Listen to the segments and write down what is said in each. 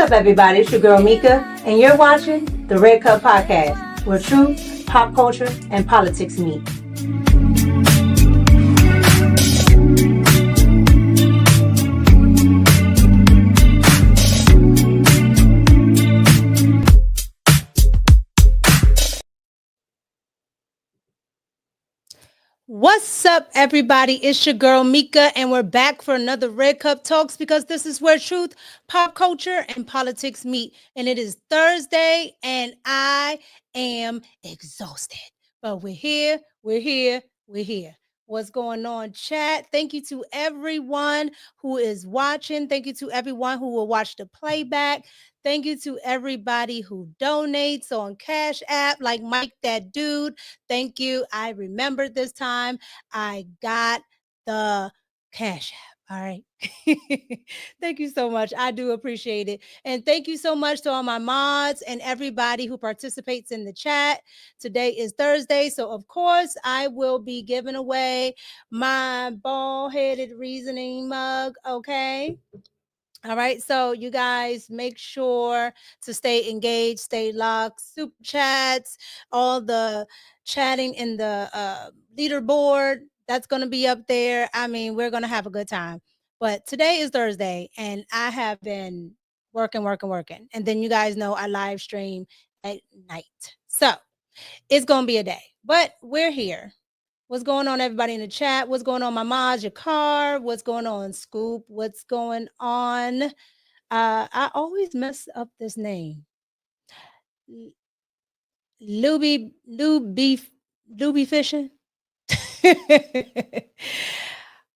up, everybody? It's your girl Mika, and you're watching the Red Cup Podcast, where truth, pop culture, and politics meet. What's up, everybody? It's your girl Mika, and we're back for another Red Cup Talks because this is where truth, pop culture, and politics meet. And it is Thursday, and I am exhausted. But we're here. What's going on, chat? Thank you to everyone who is watching. Thank you to everyone who will watch the playback. Thank you to everybody who donates on Cash App, like Mike, that dude. Thank you. I remembered this time. I got the Cash App. All right. Thank you so much. I do appreciate it. And thank you so much to all my mods and everybody who participates in the chat. Today is Thursday. So, of course, I will be giving away my bald-headed reasoning mug. Okay. All right, so you guys make sure to stay engaged, stay locked, super chats, all the chatting in the leaderboard, that's going to be up there. I mean, we're going to have a good time. But today is Thursday, and I have been working. And then you guys know I live stream at night. So it's going to be a day, but we're here. What's going on, everybody in the chat? What's going on, my mods, your car? What's going on, Scoop? What's going on? I always mess up this name. Luby Fishing.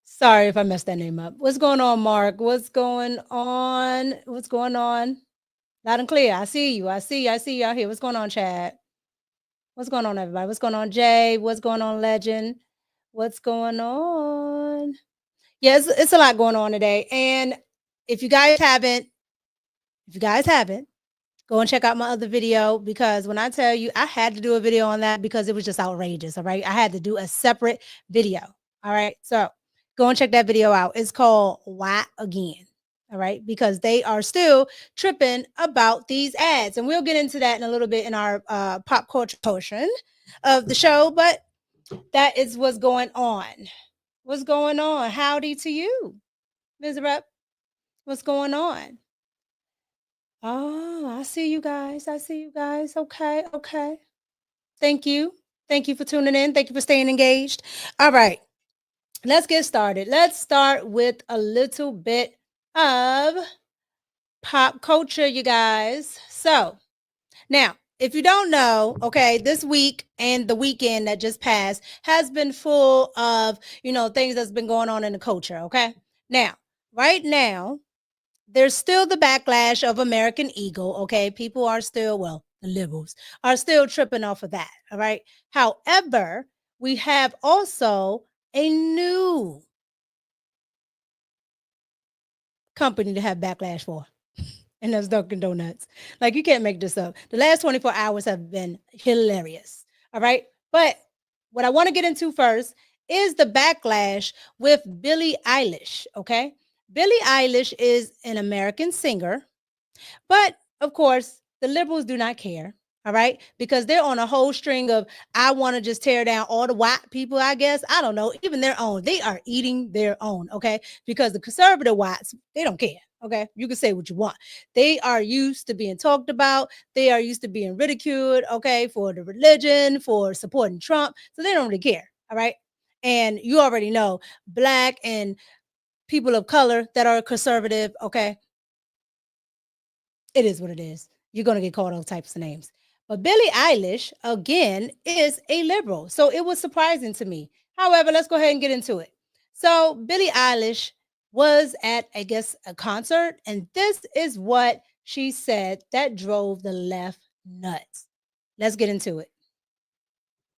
Sorry if I messed that name up. What's going on, Mark? What's going on? Loud and clear. I see you out here. What's going on, Chad? What's going on, everybody? What's going on, Jay? What's going on, Legend? What's going on? Yes, it's a lot going on today. And if you guys haven't, go and check out my other video, because when I tell you, I had to do a video on that because it was just outrageous. All right. I had to do a separate video. All right. So go and check that video out. It's called Why Again. All right. Because they are still tripping about these ads. And we'll get into that in a little bit in our pop culture portion of the show. But that is what's going on. What's going on? Howdy to you, Ms. Rep. What's going on? Oh, I see you guys. Okay. Thank you for tuning in. Thank you for staying engaged. All right, let's get started. Let's start with a little bit of pop culture, you guys. So now, if you don't know, okay, this week and the weekend that just passed has been full of, things that's been going on in the culture, okay? Now, right now, there's still the backlash of American Eagle, okay? People are still, the liberals are still tripping off of that, all right? However, we have also a new company to have backlash for. And that's Dunkin' Donuts. Like, you can't make this up. The last 24 hours have been hilarious. All right. But what I want to get into first is the backlash with Billie Eilish. Okay. Billie Eilish is an American singer. But of course, the liberals do not care. All right. Because they're on a whole string of, I want to just tear down all the white people, I guess. I don't know. Even their own. They are eating their own. Okay. Because the conservative whites, they don't care. Okay, you can say what you want. They are used to being talked about. They are used to being ridiculed, okay, for the religion, for supporting Trump. So they don't really care, all right? And you already know, Black and people of color that are conservative, okay, it is what it is. You're going to get called all types of names. But Billie Eilish, again, is a liberal. So it was surprising to me. However, let's go ahead and get into it. So Billie Eilish was at, I guess, a concert, and this is what she said that drove the left nuts. Let's get into it.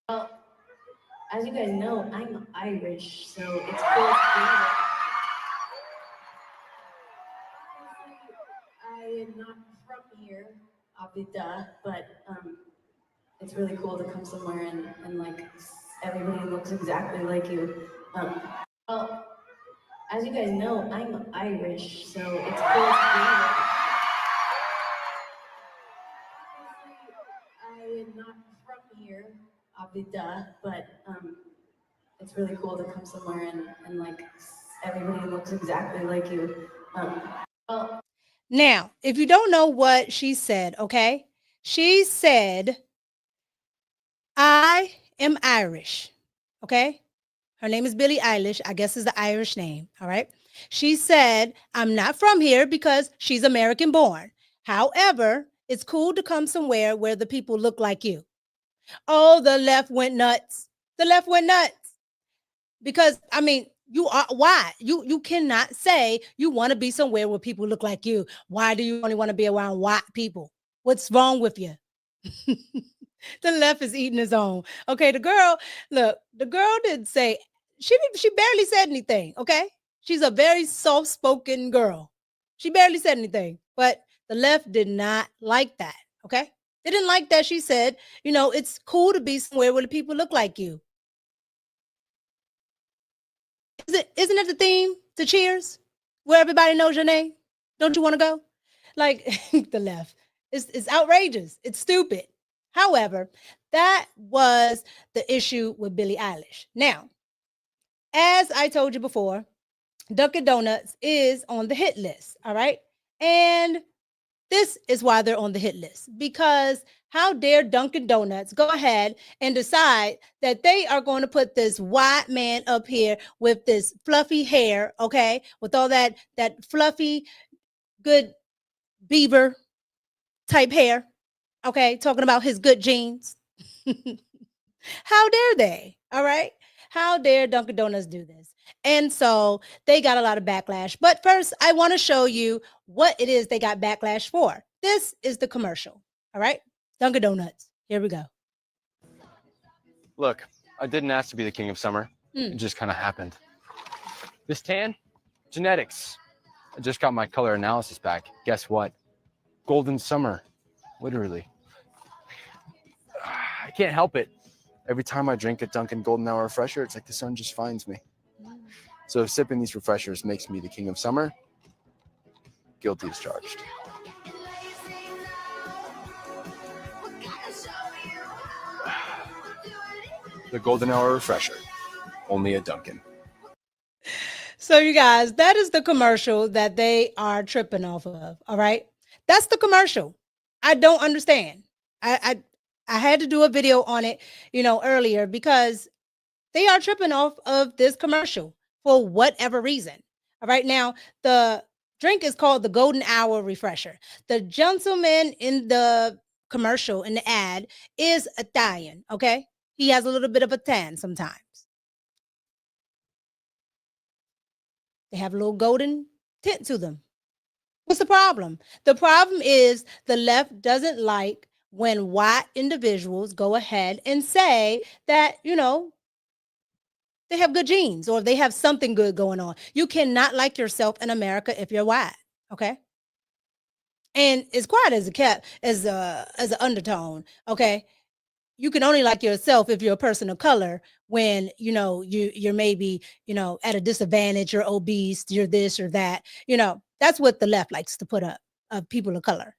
Well, as you guys know, I'm Irish, so it's cool to be here. I am not from here, obviously, but it's really cool to come somewhere and like everybody looks exactly like you. Well, as you guys know, I'm Irish, so it's cool to be here. duh, but it's really cool to come somewhere and like everybody looks exactly like you. Well, now, if you don't know what she said, okay, she said, I am Irish, okay? Her name is Billie Eilish. I guess is the Irish name, all right? She said, I'm not from here because she's American born. However, it's cool to come somewhere where the people look like you. Oh, the left went nuts. The left went nuts. Because, I mean, you are, why? You cannot say you want to be somewhere where people look like you. Why do you only want to be around white people? What's wrong with you? The left is eating his own. Okay, the girl, look, the girl didn't say, she barely said anything, okay? She's a very soft-spoken girl. She barely said anything, but the left did not like that, okay? They didn't like that she said, you know, it's cool to be somewhere where the people look like you. Isn't it the theme to Cheers? Where everybody knows your name? Don't you want to go? Like the left. It's outrageous. It's stupid. However, that was the issue with Billie Eilish. Now, as I told you before, Dunkin' Donuts is on the hit list, all right? And this is why they're on the hit list, because how dare Dunkin' Donuts go ahead and decide that they are going to put this white man up here with this fluffy hair, okay, with all that fluffy, good beaver type hair, okay, talking about his good genes. How dare they? All right. How dare Dunkin' Donuts do this? And so they got a lot of backlash. But first, I want to show you what it is they got backlash for. This is the commercial. All right. Dunkin' Donuts. Here we go. Look, I didn't ask to be the king of summer. It just kind of happened. This tan, genetics. I just got my color analysis back. Guess what? Golden summer, literally. I can't help it. Every time I drink a Dunkin' Golden Hour refresher, it's like the sun just finds me. So if sipping these refreshers makes me the king of summer, guilty as charged. The Golden Hour refresher, only at Dunkin'. So you guys, that is the commercial that they are tripping off of. All right. That's the commercial. I don't understand. I had to do a video on it, you know, earlier because they are tripping off of this commercial for whatever reason. All right. Now, the drink is called the Golden Hour Refresher. The gentleman in the commercial, in the ad, is Italian. Okay. He has a little bit of a tan sometimes. They have a little golden tint to them. What's the problem? The problem is the left doesn't like when white individuals go ahead and say that, you know, they have good genes or they have something good going on. You cannot like yourself in America if you're white, okay? And it's quiet as a cat, as an undertone, okay? You can only like yourself if you're a person of color when, you know, you're maybe, you know, at a disadvantage, you're obese, you're this or that. You know, that's what the left likes to put up of people of color.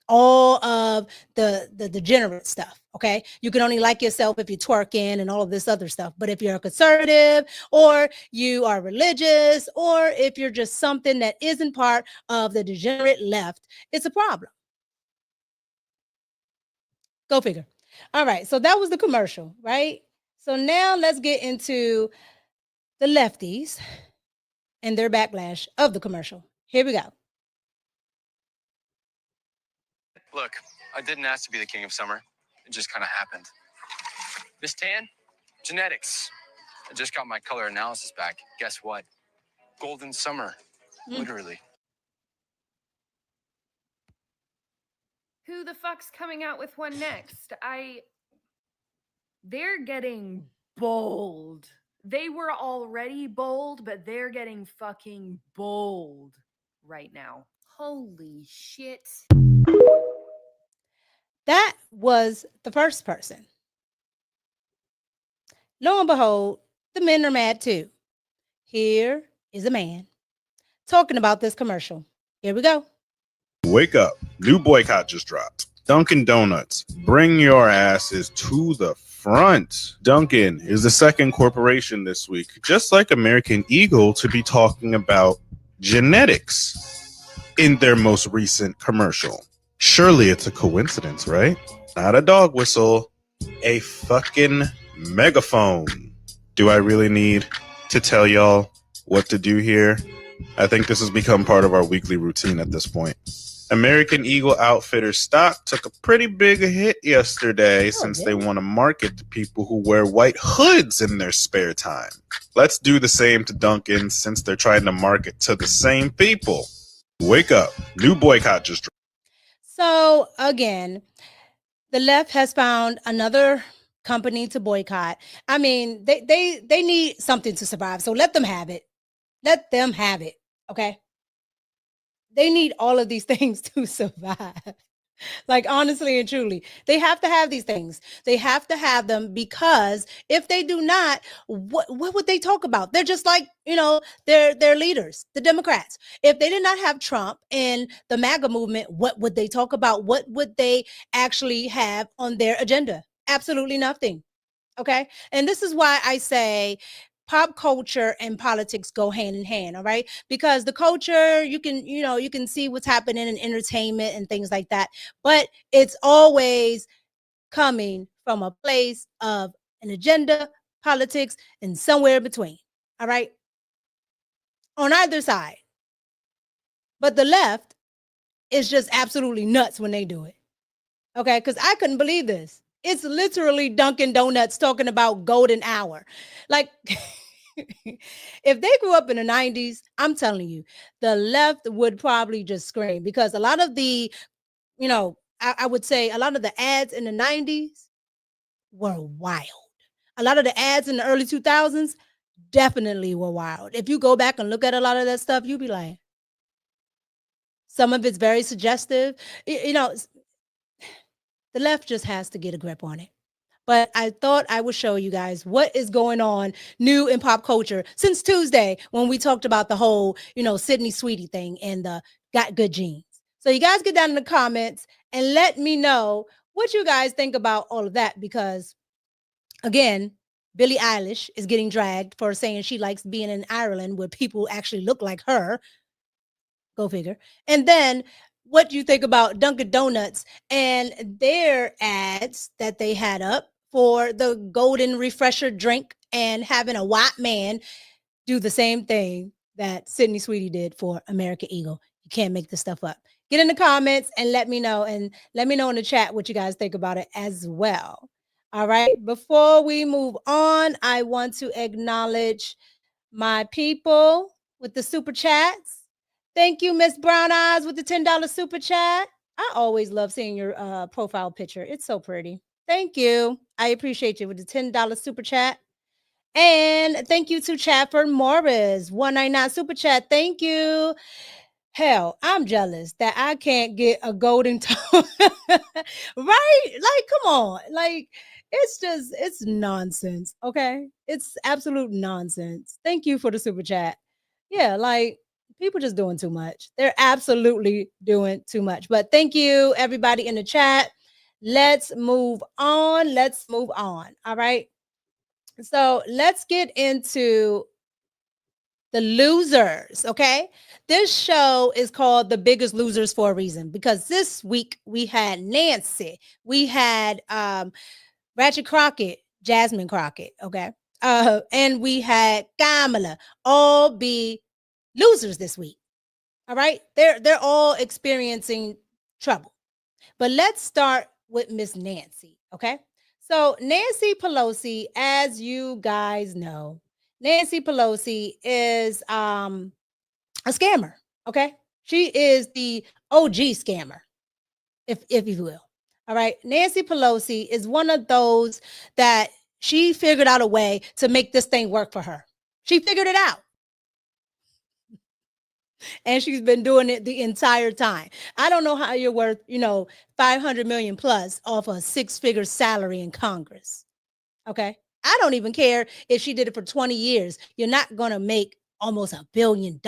All of the degenerate stuff, okay? You can only like yourself if you're twerking and all of this other stuff. But if you're a conservative or you are religious or if you're just something that isn't part of the degenerate left, it's a problem. Go figure. All right, so that was the commercial, right? So now let's get into the lefties and their backlash of the commercial. Here we go. Look, I didn't ask to be the king of summer. It just kind of happened. This tan, genetics. I just got my color analysis back. Guess what? Golden summer, literally. Who the fuck's coming out with one next? They're getting bold. They were already bold, but they're getting fucking bold right now. Holy shit. That was the first person. Lo and behold, the men are mad too. Here is a man talking about this commercial. Here we go. Wake up. New boycott just dropped. Dunkin' Donuts, bring your asses to the front. Dunkin' is the second corporation this week, just like American Eagle, to be talking about genetics in their most recent commercial. Surely it's a coincidence, right? Not a dog whistle, a fucking megaphone. Do I really need to tell y'all what to do here? I think this has become part of our weekly routine at this point. American Eagle Outfitters stock took a pretty big hit yesterday since they want to market to people who wear white hoods in their spare time. Let's do the same to Dunkin' since they're trying to market to the same people. Wake up. New boycott just dropped. So again, the left has found another company to boycott. I mean, they need something to survive. So let them have it. Let them have it. Okay. They need all of these things to survive. Like, honestly and truly, they have to have these things. They have to have them, because if they do not, what would they talk about? They're just like, their leaders, the Democrats. If they did not have Trump and the MAGA movement, what would they talk about? What would they actually have on their agenda? Absolutely nothing. Okay. And this is why I say pop culture and politics go hand in hand. All right. Because the culture, you can see what's happening in entertainment and things like that, but it's always coming from a place of an agenda, politics, and somewhere in between. All right. On either side. But the left is just absolutely nuts when they do it. Okay. Because I couldn't believe this. It's literally Dunkin' Donuts talking about golden hour. Like, if they grew up in the 90s, I'm telling you, the left would probably just scream, because a lot of the, I would say a lot of the ads in the 90s were wild. A lot of the ads in the early 2000s definitely were wild. If you go back and look at a lot of that stuff, you'll be like, some of it's very suggestive. The left just has to get a grip on it. But I thought I would show you guys what is going on new in pop culture since Tuesday, when we talked about the whole, Sydney Sweetie thing and the got good genes. So you guys get down in the comments and let me know what you guys think about all of that. Because again, Billie Ellish is getting dragged for saying she likes being in Ireland where people actually look like her. Go figure. And then what do you think about Dunkin' Donuts and their ads that they had up for the golden refresher drink, and having a white man do the same thing that Sydney Sweetie did for American Eagle? You can't make this stuff up. Get in the comments and let me know, and let me know in the chat what you guys think about it as well. All right. Before we move on, I want to acknowledge my people with the super chats. Thank you, Miss Brown Eyes, with the $10 super chat. I always love seeing your profile picture. It's so pretty. Thank you. I appreciate you with the $10 super chat. And thank you to Chadford Morris, 199 super chat. Thank you. Hell, I'm jealous that I can't get a golden toe. Right? Like, come on. Like, it's nonsense. Okay. It's absolute nonsense. Thank you for the super chat. Yeah, like, people just doing too much. They're absolutely doing too much. But thank you, everybody in the chat. Let's move on. All right. So let's get into the losers. Okay. This show is called The Biggest Losers for a reason, because this week we had Nancy, we had Ratchet Crockett, Jasmine Crockett. Okay. And we had Kamala, all be losers this week. All right. They're all experiencing trouble. But let's start with Miss Nancy. Okay. So Nancy Pelosi, as you guys know, Nancy Pelosi is a scammer. Okay. She is the OG scammer, if you will. All right. Nancy Pelosi is one of those that she figured out a way to make this thing work for her. She figured it out. And she's been doing it the entire time. I don't know how you're worth, 500 million plus off a 6-figure salary in Congress. Okay. I don't even care if she did it for 20 years. You're not going to make almost $1 billion.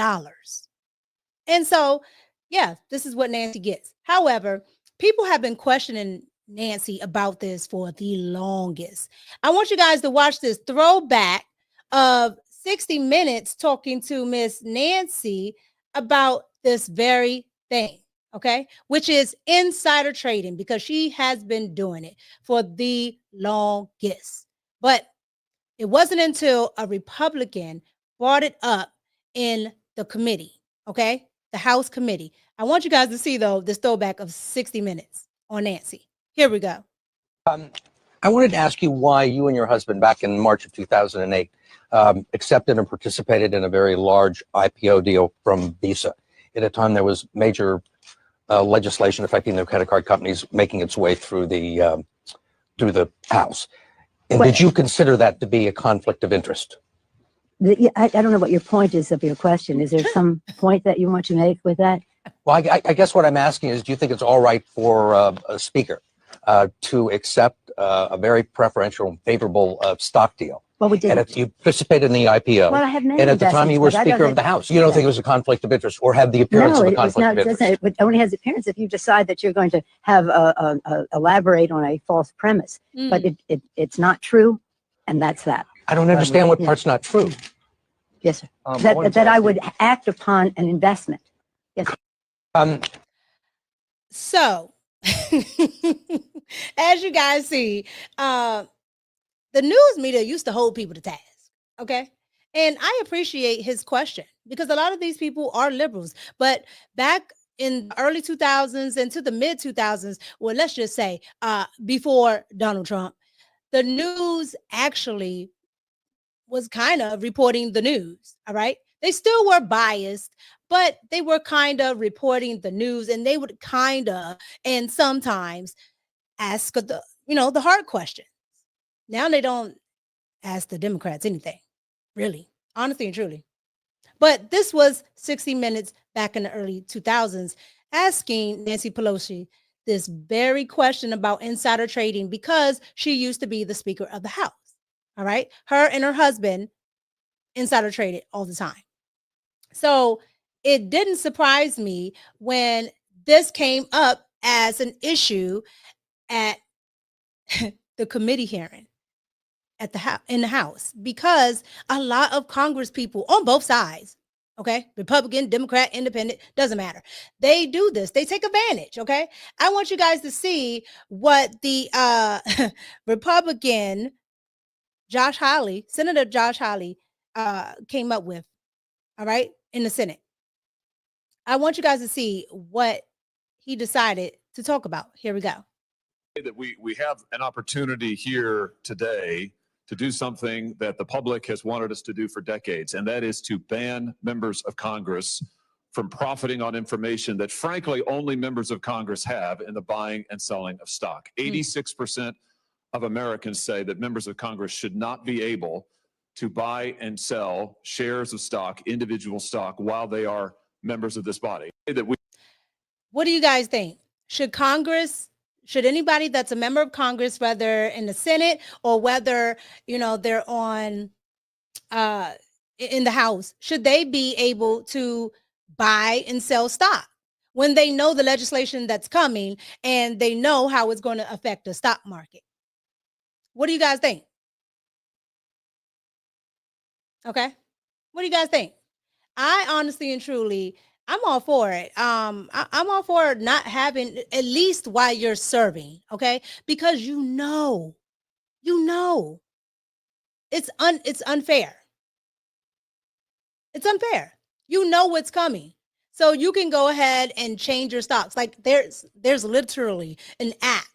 And so, yeah, this is what Nancy gets. However, people have been questioning Nancy about this for the longest. I want you guys to watch this throwback of 60 Minutes talking to Miss Nancy about this very thing, okay? Which is insider trading, because she has been doing it for the longest. But it wasn't until a Republican brought it up in the committee, okay? The House committee. I want you guys to see, though, this throwback of 60 Minutes on Nancy. Here we go. I wanted to ask you why you and your husband back in March of 2008 accepted and participated in a very large IPO deal from Visa at a time there was major legislation affecting the credit card companies making its way through the House. And did you consider that to be a conflict of interest? I don't know what your point is of your question. Is there some point that you want to make with that? Well, I guess what I'm asking is, do you think it's all right for a speaker to accept a very preferential and favorable stock deal? Well, we did. And if you participated in the IPO, Well, I have many and at the time you were Speaker of the House, you don't think it was a conflict of interest or had the appearance of a conflict of interest? It only has appearance if you decide that you're going to have elaborate on a false premise. But it's not true, and that's that. I don't understand what part's not true. Yes, sir. That I would act upon an investment. Yes. So, as you guys see, the news media used to hold people to task, okay? And I appreciate his question, because a lot of these people are liberals. But back in the early 2000s into the mid 2000s, well, let's just say before Donald Trump, the news actually was kind of reporting the news, all right? They still were biased, but they were kind of reporting the news, and they would kind of, and sometimes ask the hard questions. Now they don't ask the Democrats anything, really, honestly and truly. But this was 60 Minutes back in the early 2000s asking Nancy Pelosi this very question about insider trading, because she used to be the Speaker of the House, all right? Her and her husband insider traded all the time. So it didn't surprise me when this came up as an issue at the committee hearing in the House, because a lot of Congress people on both sides, okay, Republican, Democrat, Independent, doesn't matter, they do this. They take advantage, okay? I want you guys to see what the Republican Senator Josh Hawley came up with, all right, in the Senate. I want you guys to see what he decided to talk about. Here we go. That we have an opportunity here today to do something that the public has wanted us to do for decades, and that is to ban members of Congress from profiting on information that, frankly, only members of Congress have in the buying and selling of stock. 86% of Americans say that members of Congress should not be able to buy and sell shares of stock, individual stock, while they are members of this body. What do you guys think? Should anybody that's a member of Congress, whether in the Senate or whether, they're on in the House, should they be able to buy and sell stock when they know the legislation that's coming and they know how it's going to affect the stock market? What do you guys think? Okay. What do you guys think? I honestly and truly, I'm all for it. I'm all for not having, at least while you're serving, okay? Because it's unfair. It's unfair. You know what's coming. So you can go ahead and change your stocks. Like there's literally an app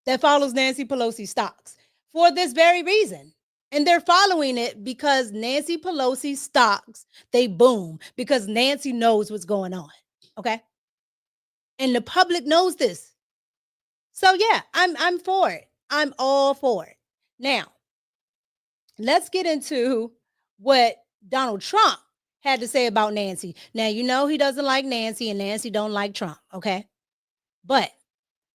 that follows Nancy Pelosi stocks for this very reason. And they're following it because Nancy Pelosi stocks, they boom because Nancy knows what's going on. Okay. And the public knows this. So yeah, I'm for it. I'm all for it. Now, let's get into what Donald Trump had to say about Nancy. Now, he doesn't like Nancy and Nancy don't like Trump. Okay. But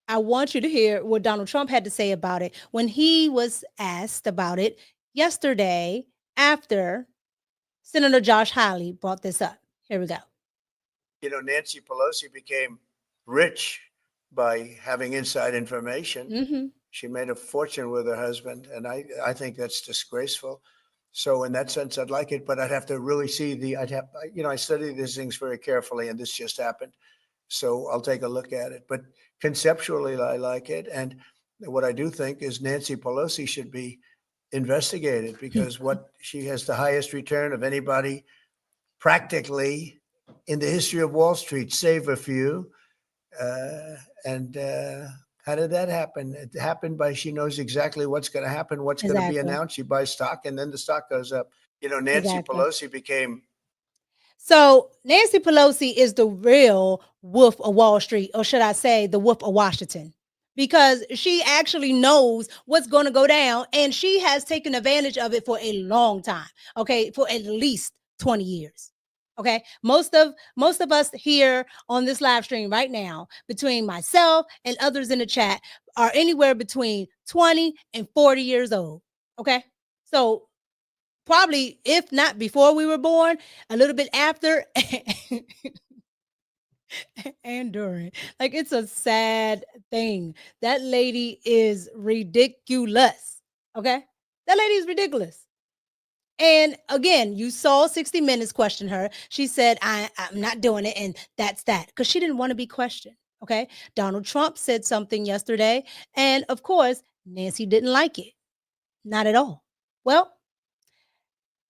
I want you to hear what Donald Trump had to say about it when he was asked about it yesterday after Senator Josh Hawley brought this up. Here we go. Nancy Pelosi became rich by having inside information. Mm-hmm. She made a fortune with her husband, and I think that's disgraceful. So in that sense, I'd like it, but I'd have to really see I study these things very carefully, and this just happened. So I'll take a look at it. But conceptually, I like it. And what I do think is Nancy Pelosi should be investigated, because what she has the highest return of anybody practically in the history of Wall Street, save a few. How did that happen? It happened by she knows exactly what's going to happen, what's going to be announced. She buys stock, and then the stock goes up. Nancy Pelosi became. So Nancy Pelosi is the real wolf of Wall Street, or should I say the wolf of Washington, because she actually knows what's going to go down, and she has taken advantage of it for a long time. Okay, for at least 20 years. Okay, most of us here on this live stream right now, between myself and others in the chat, are anywhere between 20 and 40 years old. Okay, so probably, if not before we were born, a little bit after and during. Like, it's a sad thing. That lady is ridiculous. Okay, that lady is ridiculous. And again, you saw 60 Minutes question her. She said, I'm not doing it. And that's that, because she didn't want to be questioned. Okay. Donald Trump said something yesterday. And of course, Nancy didn't like it. Not at all. Well,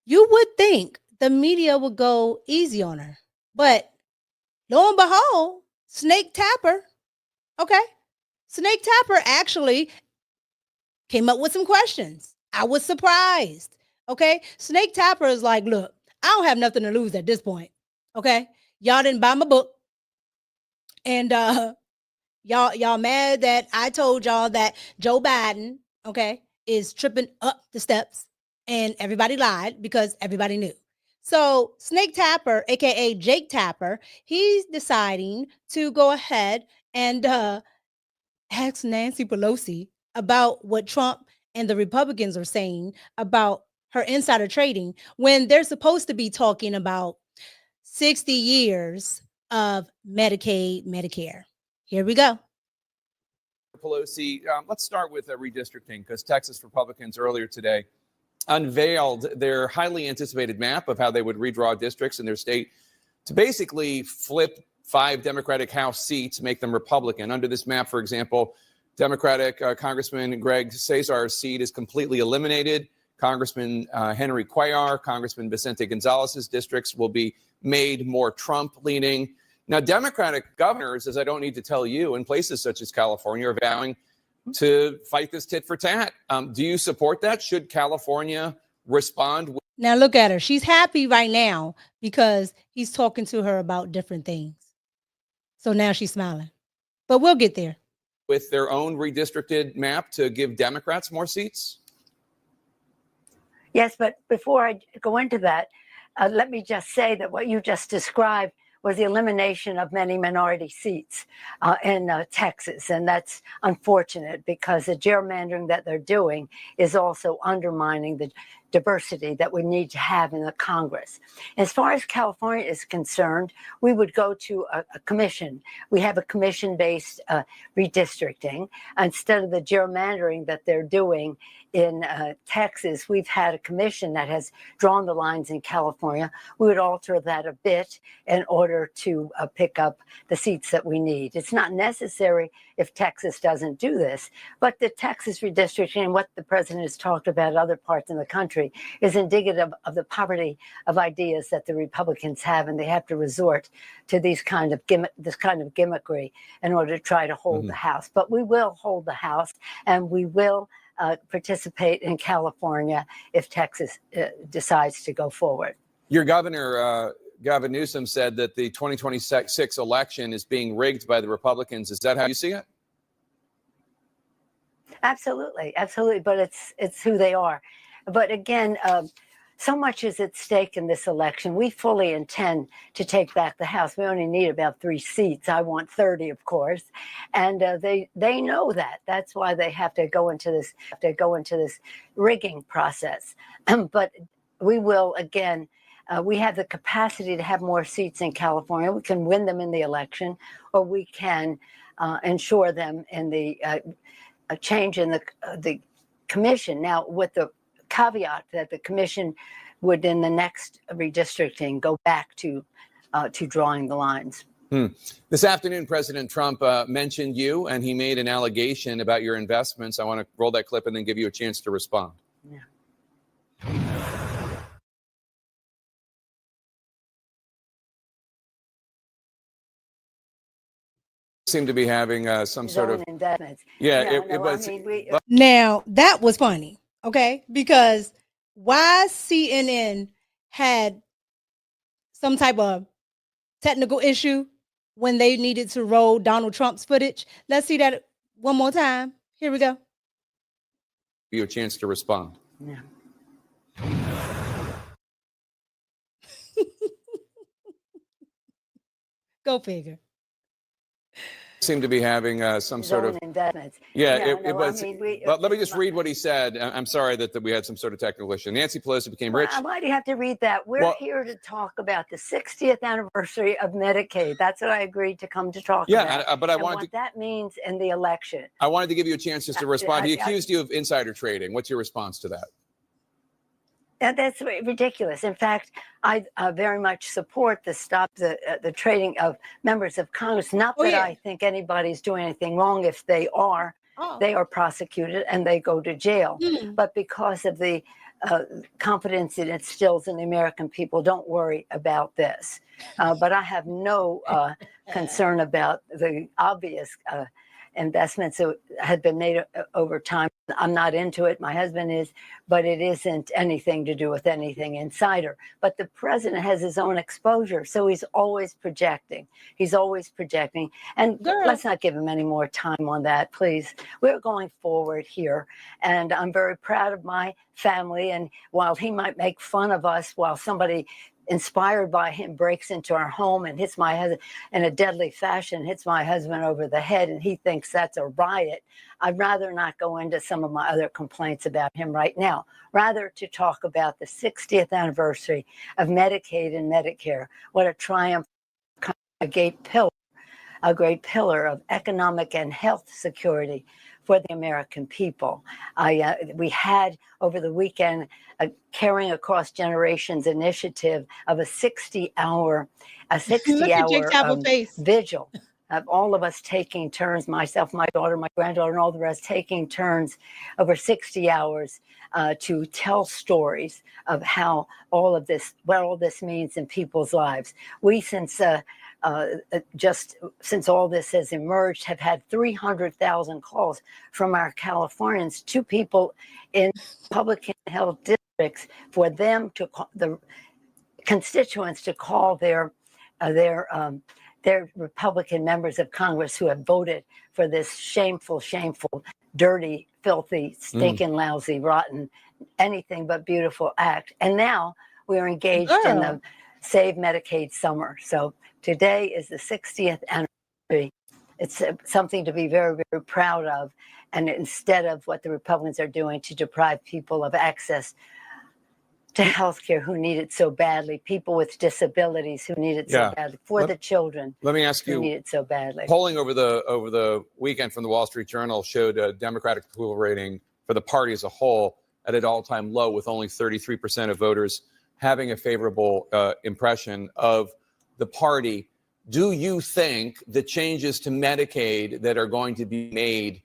you would think the media would go easy on her. But lo and behold, Snake Tapper. Okay. Snake Tapper actually came up with some questions. I was surprised. Okay, Snake Tapper is like, look, I don't have nothing to lose at this point. Okay, y'all didn't buy my book, and y'all mad that I told y'all that Joe Biden, okay, is tripping up the steps, and everybody lied because everybody knew. So Snake Tapper, aka Jake Tapper, he's deciding to go ahead and ask Nancy Pelosi about what Trump and the Republicans are saying about her insider trading, when they're supposed to be talking about 60 years of Medicaid, Medicare. Here we go. Pelosi, let's start with redistricting, because Texas Republicans earlier today unveiled their highly anticipated map of how they would redraw districts in their state to basically flip 5 Democratic House seats, make them Republican. Under this map, for example, Democratic Congressman Greg Cesar's seat is completely eliminated. Congressman Henry Cuellar, Congressman Vicente Gonzalez's districts will be made more Trump-leaning. Now, Democratic governors, as I don't need to tell you, in places such as California, are vowing to fight this tit for tat. Do you support that? Should California respond? Now, look at her. She's happy right now because he's talking to her about different things. So now she's smiling. But we'll get there. With their own redistricted map to give Democrats more seats? Yes, but before I go into that, let me just say that what you just described was the elimination of many minority seats in Texas. And that's unfortunate, because the gerrymandering that they're doing is also undermining the diversity that we need to have in the Congress. As far as California is concerned, we would go to a commission. We have a commission-based redistricting. Instead of the gerrymandering that they're doing in Texas, we've had a commission that has drawn the lines in California. We would alter that a bit in order to pick up the seats that we need. It's not necessary if Texas doesn't do this, but the Texas redistricting and what the president has talked about in other parts in the country is indicative of the poverty of ideas that the Republicans have, and they have to resort to this kind of gimmickry in order to try to hold the House. But we will hold the House, and we will participate in California if Texas decides to go forward. Your governor, Gavin Newsom, said that the 2026 election is being rigged by the Republicans. Is that how you see it? Absolutely, absolutely. But it's who they are. But again, so much is at stake in this election. We fully intend to take back the House. We only need about 3 seats. I want 30, of course, and they know that. That's why they have to go into this rigging process. But we will again. We have the capacity to have more seats in California. We can win them in the election, or we can ensure them in the a change in the commission. Now, with the caveat that the commission would, in the next redistricting, go back to drawing the lines. This afternoon, President Trump mentioned you, and he made an allegation about your investments. I want to roll that clip and then give you a chance to respond. Yeah. Seem to be having some sort of investments. yeah. Yeah, It was. I mean, Now that was funny, okay? Because why CNN had some type of technical issue when they needed to roll Donald Trump's footage. Let's see that one more time. Here we go. Give you a chance to respond. Yeah. Go figure. Seem to be having some sort of investments. yeah. Yeah, It was. I mean, But let me just read what he said. I'm sorry that we had some sort of technical issue. Nancy Pelosi became rich. Why do you have to read that? We're here to talk about the 60th anniversary of Medicaid. That's what I agreed to come to talk about. Yeah, but I and wanted what that means in the election. I wanted to give you a chance just to respond. He I- accused you of insider trading. What's your response to that? That's ridiculous. In fact, I very much support the stop the trading of members of Congress. Not that I think anybody's doing anything wrong. If they are, they are prosecuted and they go to jail. But because of the confidence it instills in the American people, don't worry about this. But I have no concern about the obvious investments that had been made over time. I'm not into it. My husband is, but it isn't anything to do with anything insider. But the president has his own exposure, so he's always projecting. He's always projecting. And let's not give him any more time on that, please. We're going forward here, and I'm very proud of my family. And while he might make fun of us, while somebody inspired by him breaks into our home and hits my husband in a deadly fashion, hits my husband over the head, and he thinks that's a riot, I'd rather not go into some of my other complaints about him right now, rather to talk about the 60th anniversary of Medicaid and Medicare. What a triumph, a great pillar of economic and health security for the American people. We had over the weekend a Caring Across Generations initiative of a 60-hour vigil of all of us taking turns, myself, my daughter, my granddaughter, and all the rest taking turns over 60 hours to tell stories of how all of this, what all this means in people's lives. We, since all this has emerged, have had 300,000 calls from our Californians to people in Republican held districts for them to call the constituents to call their Republican members of Congress who have voted for this shameful, dirty, filthy, stinking, lousy, rotten, anything but beautiful act. And now we're engaged in the Save Medicaid Summer. So today is the 60th anniversary. It's something to be very, very proud of. And instead of what the Republicans are doing to deprive people of access to health care who need it so badly, people with disabilities who need it so badly, for the children. Let me ask you, who need it so badly. Polling over the weekend from the Wall Street Journal showed a Democratic approval rating for the party as a whole at an all-time low, with only 33% of voters having a favorable impression of the party. Do you think the changes to Medicaid that are going to be made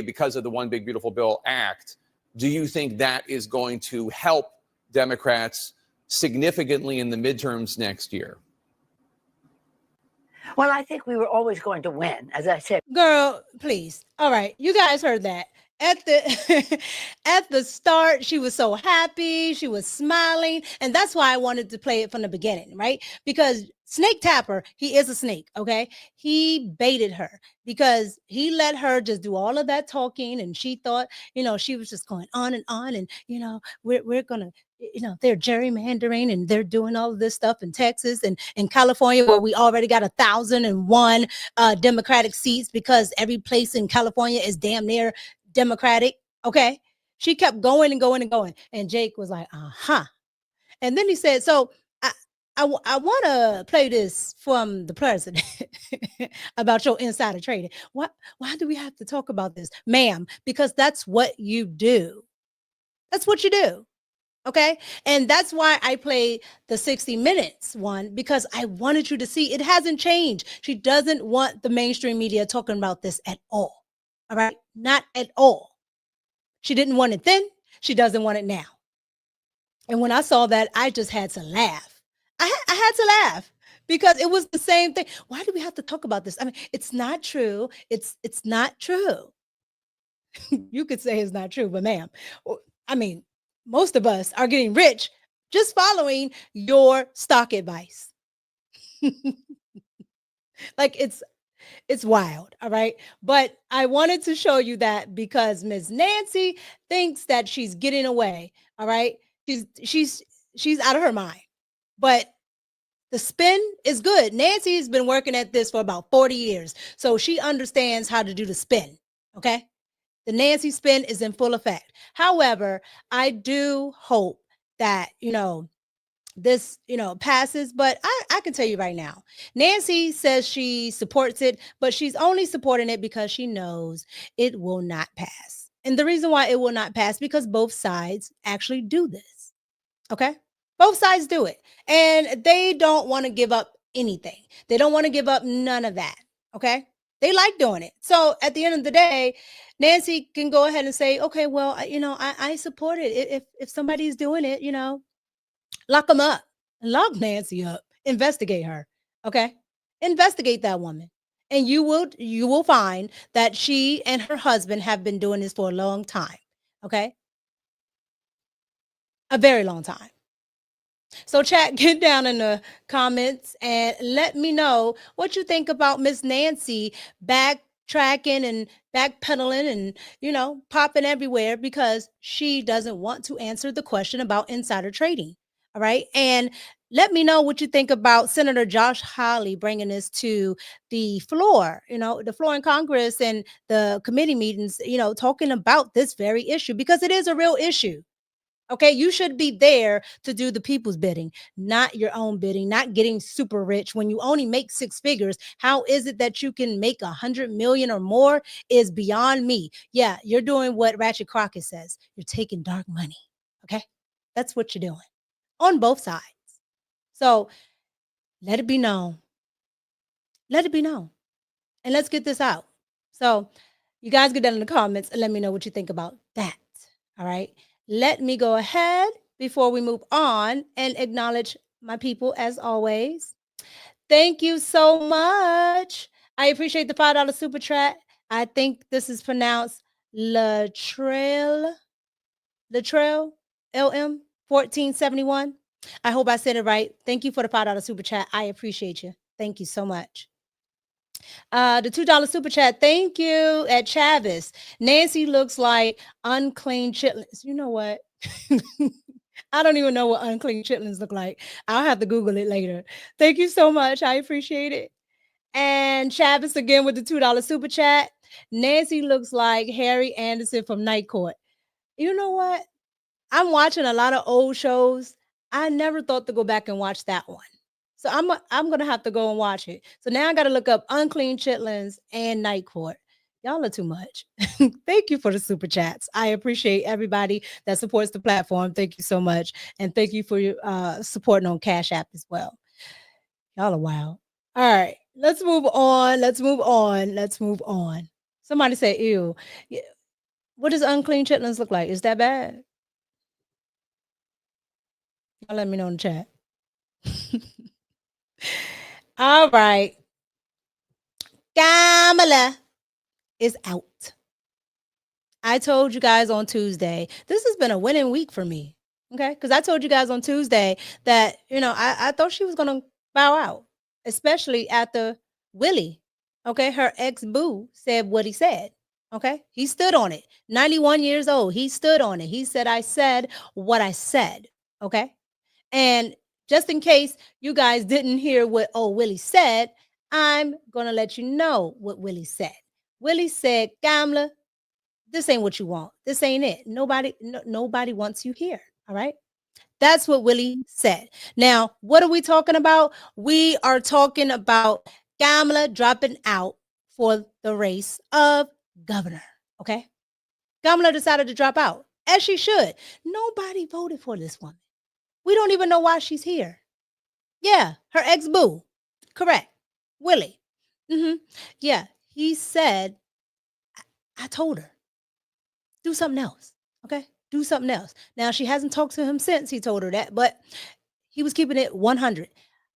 because of the One Big Beautiful Bill Act, do you think that is going to help Democrats significantly in the midterms next year? Well, I think we were always going to win, as I said. Girl, please. All right, you guys heard that. At the start, she was so happy, she was smiling, and that's why I wanted to play it from the beginning, right? Because Snake Tapper, he is a snake, okay? He baited her because he let her just do all of that talking, and she thought, she was just going on, and we're gonna, they're gerrymandering and they're doing all of this stuff in Texas and in California, where we already got 1,001 Democratic seats because every place in California is damn near Democratic. Okay. She kept going and going and going. And Jake was like, and then he said, so I want to play this from the president about your insider trading. Why do we have to talk about this, ma'am? Because that's what you do. That's what you do. Okay. And that's why I played the 60 Minutes one, because I wanted you to see it hasn't changed. She doesn't want the mainstream media talking about this at all. All right. Not at all. She didn't want it then. She doesn't want it now. And when I saw that, I just had to laugh. I had to laugh because it was the same thing. Why do we have to talk about this? I mean, it's not true. It's not true. You could say it's not true, but ma'am, I mean, most of us are getting rich just following your stock advice. Like it's wild, all right? But I wanted to show you that because Ms. Nancy thinks that she's getting away, all right? She's out of her mind. But the spin is good. Nancy's been working at this for about 40 years, so she understands how to do the spin, okay? The Nancy spin is in full effect. However, I do hope that, this, passes, but I can tell you right now, Nancy says she supports it, but she's only supporting it because she knows it will not pass. And the reason why it will not pass, because both sides actually do this. Okay? Both sides do it. And they don't want to give up anything. They don't want to give up none of that. Okay? They like doing it. So at the end of the day, Nancy can go ahead and say, okay, well, I support it. If somebody's doing it, lock them up. Lock Nancy up. Investigate her. Okay? Investigate that woman. And you will find that she and her husband have been doing this for a long time. Okay? A very long time. So chat, get down in the comments and let me know what you think about Miss Nancy backtracking and backpedaling and, popping everywhere because she doesn't want to answer the question about insider trading. All right. And let me know what you think about Senator Josh Hawley bringing this to the floor, the floor in Congress and the committee meetings, talking about this very issue because it is a real issue. Okay, you should be there to do the people's bidding, not your own bidding, not getting super rich when you only make 6 figures. How is it that you can make 100 million or more is beyond me. Yeah, you're doing what Ratchet Crockett says. You're taking dark money. Okay, that's what you're doing on both sides. So let it be known. Let it be known. And let's get this out. So you guys get down in the comments and let me know what you think about that. All right. Let me go ahead before we move on and acknowledge my people as always. Thank you so much. I appreciate the $5 super chat. I think this is pronounced Latrell LM 1471. I hope I said it right. Thank you for the $5 super chat. I appreciate you. Thank you so much. The $2 super chat. Thank you at Chavis. Nancy looks like unclean chitlins. You know what? I don't even know what unclean chitlins look like. I'll have to Google it later. Thank you so much. I appreciate it. And Chavis again with the $2 super chat. Nancy looks like Harry Anderson from Night Court. You know what? I'm watching a lot of old shows. I never thought to go back and watch that one. So I'm going to have to go and watch it. So now I got to look up Unclean Chitlins and Night Court. Y'all are too much. Thank you for the super chats. I appreciate everybody that supports the platform. Thank you so much. And thank you for your supporting on Cash App as well. Y'all are wild. All right, let's move on. Let's move on. Somebody say, ew. What does unclean chitlins look like? Is that bad? Y'all let me know in the chat. All right. Kamala is out. I told you guys on Tuesday, this has been a winning week for me. Okay. Because I told you guys on Tuesday that, I thought she was going to bow out, especially after Willie. Okay. Her ex-boo said what he said. Okay. He stood on it. 91 years old. He stood on it. He said, I said what I said. Okay. And just in case you guys didn't hear what Willie said, I'm going to let you know what Willie said. Willie said, Kamala, this ain't what you want. This ain't it. Nobody wants you here. All right. That's what Willie said. Now, what are we talking about? We are talking about Kamala dropping out for the race of governor. Okay. Kamala decided to drop out, as she should. Nobody voted for this woman. We don't even know why she's here. Yeah, her ex-boo. Correct. Willie. Yeah, he said, I told her, do something else. Okay, do something else. Now, she hasn't talked to him since he told her that, but he was keeping it 100.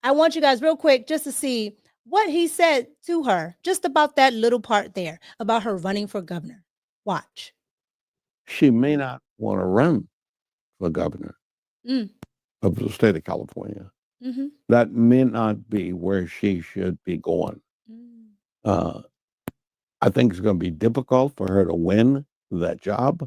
I want you guys real quick just to see what he said to her, just about that little part there, about her running for governor. Watch. She may not want to run for governor of the state of California. That may not be where she should be going. I think it's going to be difficult for her to win that job.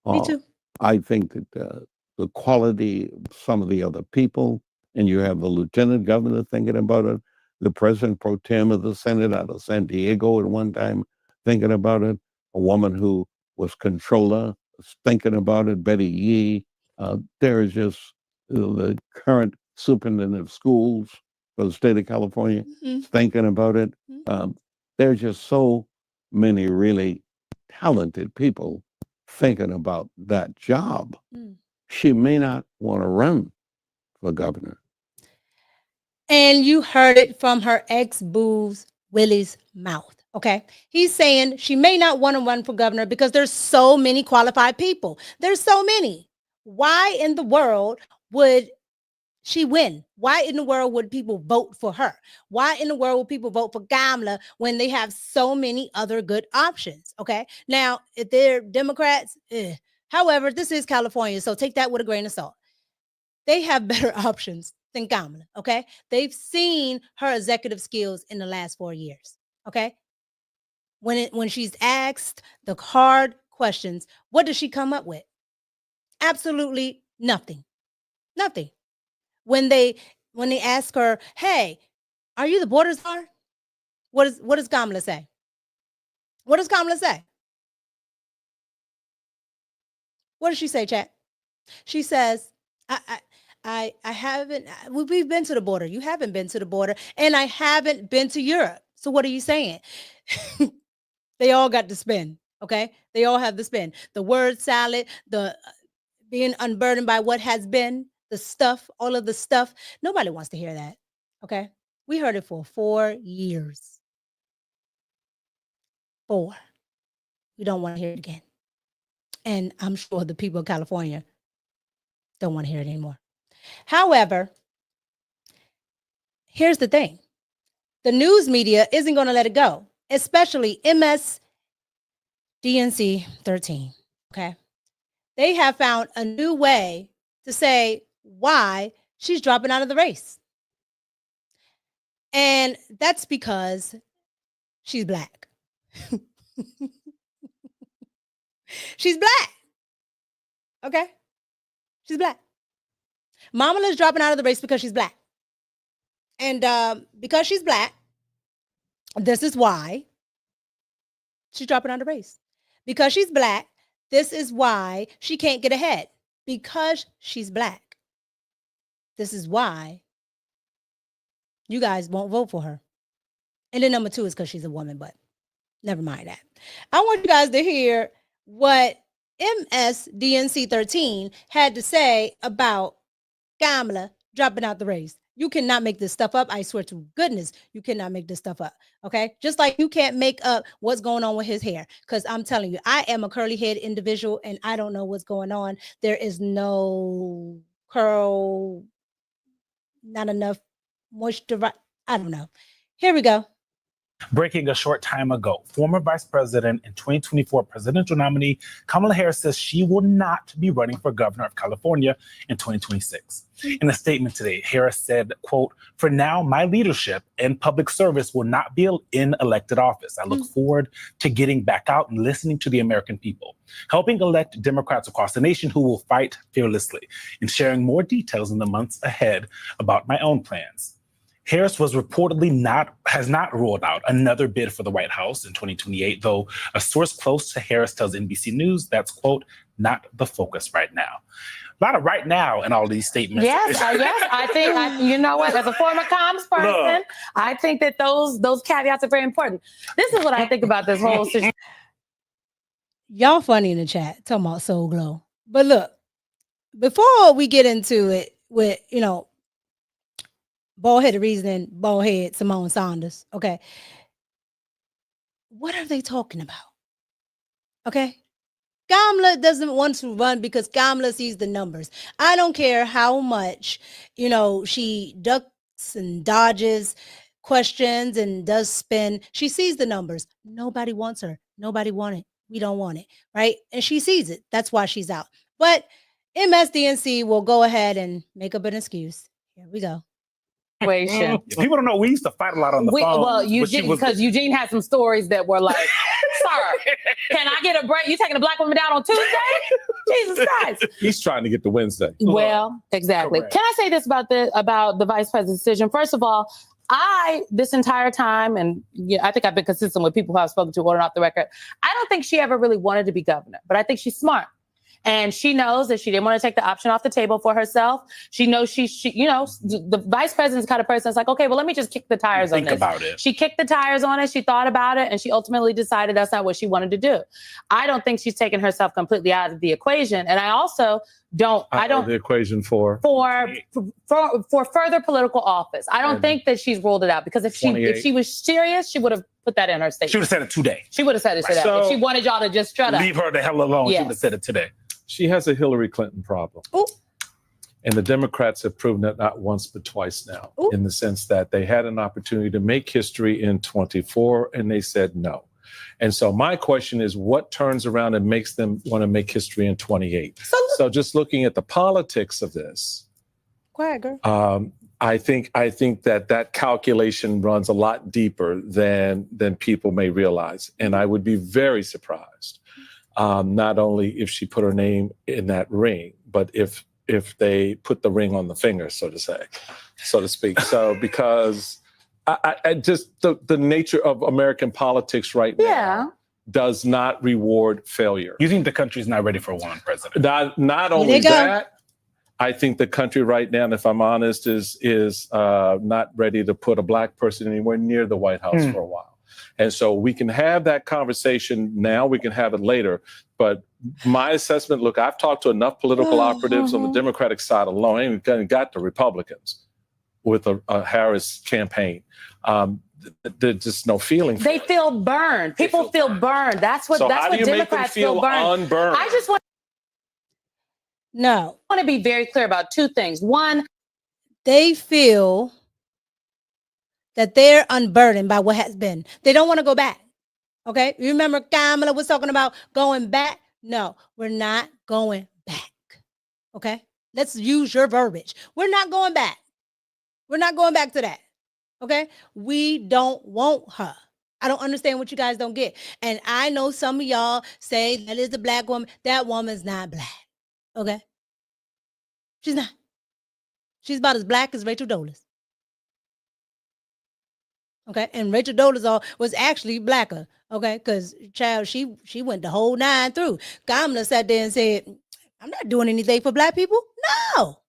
Me too. I think that the quality of some of the other people, and you have the lieutenant governor thinking about it, the president pro tem of the Senate out of San Diego at one time thinking about it, a woman who was controller thinking about it, Betty Yee. There is just the current superintendent of schools for the state of California thinking about it. There's just so many really talented people thinking about that job. She may not want to run for governor. And you heard it from her ex-boo's Willie's mouth. Okay. He's saying she may not want to run for governor because there's so many qualified people. There's so many. Why in the world would she win? Why in the world would people vote for her? Why in the world would people vote for Kamala when they have so many other good options? Okay. Now, if they're Democrats, however, this is California, so take that with a grain of salt. They have better options than Kamala. Okay. They've seen her executive skills in the last 4 years. Okay. When she's asked the hard questions, what does she come up with? Absolutely nothing. Nothing. When they ask her, hey, are you the border czar? What does Kamala say? What does Kamala say? What does she say, chat? She says, I haven't, we've been to the border. You haven't been to the border. And I haven't been to Europe. So what are you saying? They all got the spin. Okay. They all have the spin. The word salad, the being unburdened by what has been, the stuff, all of the stuff. Nobody wants to hear that. Okay. We heard it for 4 years. 4. We don't want to hear it again. And I'm sure the people of California don't want to hear it anymore. However, here's the thing. The news media isn't going to let it go, especially MSNBC 13. Okay. They have found a new way to say why she's dropping out of the race. And that's because she's Black. She's Black. Okay. She's Black. Kamala's dropping out of the race because she's Black. And because she's Black, this is why she's dropping out of the race. Because she's Black, this is why she can't get ahead. Because she's Black. This is why you guys won't vote for her. And then number 2 is because she's a woman, but never mind that. I want you guys to hear what MSNBC 13 had to say about Kamala dropping out the race. You cannot make this stuff up. I swear to goodness, you cannot make this stuff up. Okay. Just like you can't make up what's going on with his hair. Because I'm telling you, I am a curly head individual and I don't know what's going on. There is no curl, not enough moisture. I don't know. Here we go. Breaking a short time ago, former Vice President and 2024 presidential nominee Kamala Harris says she will not be running for governor of California in 2026. In a statement today, Harris said, quote, "For now, my leadership and public service will not be in elected office. I look forward to getting back out and listening to the American people, helping elect Democrats across the nation who will fight fearlessly, and sharing more details in the months ahead about my own plans." Harris has not ruled out another bid for the White House in 2028, though a source close to Harris tells NBC News that's, quote, not the focus right now. A lot of right now in all these statements. Yes, I think, you know what, as a former comms person, Look. I think that those caveats are very important. This is what I think about this whole situation. Y'all funny in the chat talking about Soul Glow. But look, before we get into it with, bald-headed reasoning, bald-head Simone Saunders, okay, what are they talking about? Okay? Kamala doesn't want to run because Kamala sees the numbers. I don't care how much, she ducks and dodges questions and does spin. She sees the numbers. Nobody wants her. Nobody want it. We don't want it, right? And she sees it. That's why she's out. But MSDNC will go ahead and make up an excuse. Here we go. Situation. People don't know we used to fight a lot on the phone. Well, Eugene, because Eugene had some stories that were like, sir, can I get a break? You taking a black woman down on Tuesday? Jesus Christ. He's trying to get to Wednesday. Well, exactly. Correct. Can I say this about the vice president's decision? First of all, this entire time, and I think I've been consistent with people who I've spoken to on and off the record, I don't think she ever really wanted to be governor, but I think she's smart. And she knows that she didn't want to take the option off the table for herself. She knows the vice president's the kind of person that's like, okay, well, let me just kick the tires on this. Think about it. She kicked the tires on it. She thought about it, and she ultimately decided that's not what she wanted to do. I don't think she's taken herself completely out of the equation. And I also don't. The equation for further political office. I don't think that she's ruled it out, because if she was serious, she would have put that in her statement. She would have said it today. She would have said it today. If she wanted y'all to just shut up. Leave her the hell alone. Yes. She would have said it today. she has a Hillary Clinton problem. Ooh. And the Democrats have proven it not once but twice now, Ooh. in the sense that they had an opportunity to make history in 24 and they said no. And so my question is, what turns around and makes them want to make history in 28? So just looking at the politics of this, quiet girl. I think that calculation runs a lot deeper than people may realize. And I would be very surprised, not only if she put her name in that ring, but if they put the ring on the finger, so to speak. So because I just the nature of American politics right now does not reward failure. You think the country's not ready for a woman president? Not only that, I think the country right now, and if I'm honest, is not ready to put a black person anywhere near the White House for a while. And so we can have that conversation now, we can have it later. But my assessment, look, I've talked to enough political operatives on the Democratic side alone. I ain't even got the Republicans with a Harris campaign. There's just no feeling. They feel burned. People feel burned. That's what Democrats feel burned. Unburned? I just want to be very clear about two things. One, they feel that they're unburdened by what has been. They don't want to go back. Okay? You remember Kamala was talking about going back? No, we're not going back. Okay? Let's use your verbiage. We're not going back. We're not going back to that. Okay? We don't want her. I don't understand what you guys don't get. And I know some of y'all say that is a black woman. That woman's not black. Okay? She's not. She's about as black as Rachel Dolezal. Okay, and Rachel Dolezal was actually blacker. Okay, because child, she went the whole 9 through. Kamala sat there and said, "I'm not doing anything for black people." No.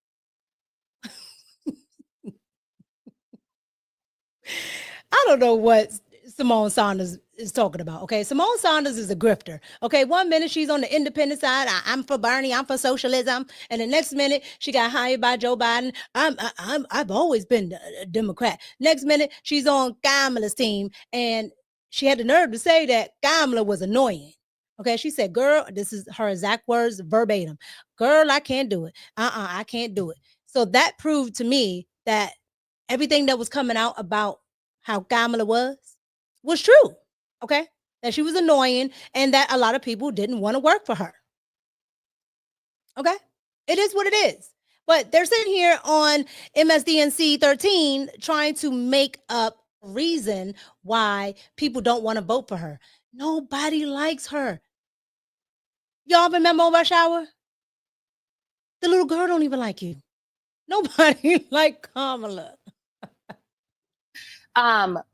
I don't know what Simone Saunders is talking about. Okay, Simone Saunders is a grifter. Okay, one minute she's on the independent side. I'm for Bernie. I'm for socialism. And the next minute she got hired by Joe Biden. I've always been a Democrat. Next minute she's on Kamala's team, and she had the nerve to say that Kamala was annoying. Okay, she said, "Girl," this is her exact words, verbatim. "Girl, I can't do it. I can't do it." So that proved to me that everything that was coming out about how Kamala was true. Okay, that she was annoying and that a lot of people didn't want to work for her. Okay, it is what it is. But they're sitting here on MSDNC 13 trying to make up reason why people don't want to vote for her. Nobody likes her. Y'all remember Rush Hour? The little girl don't even like you. Nobody like Kamala.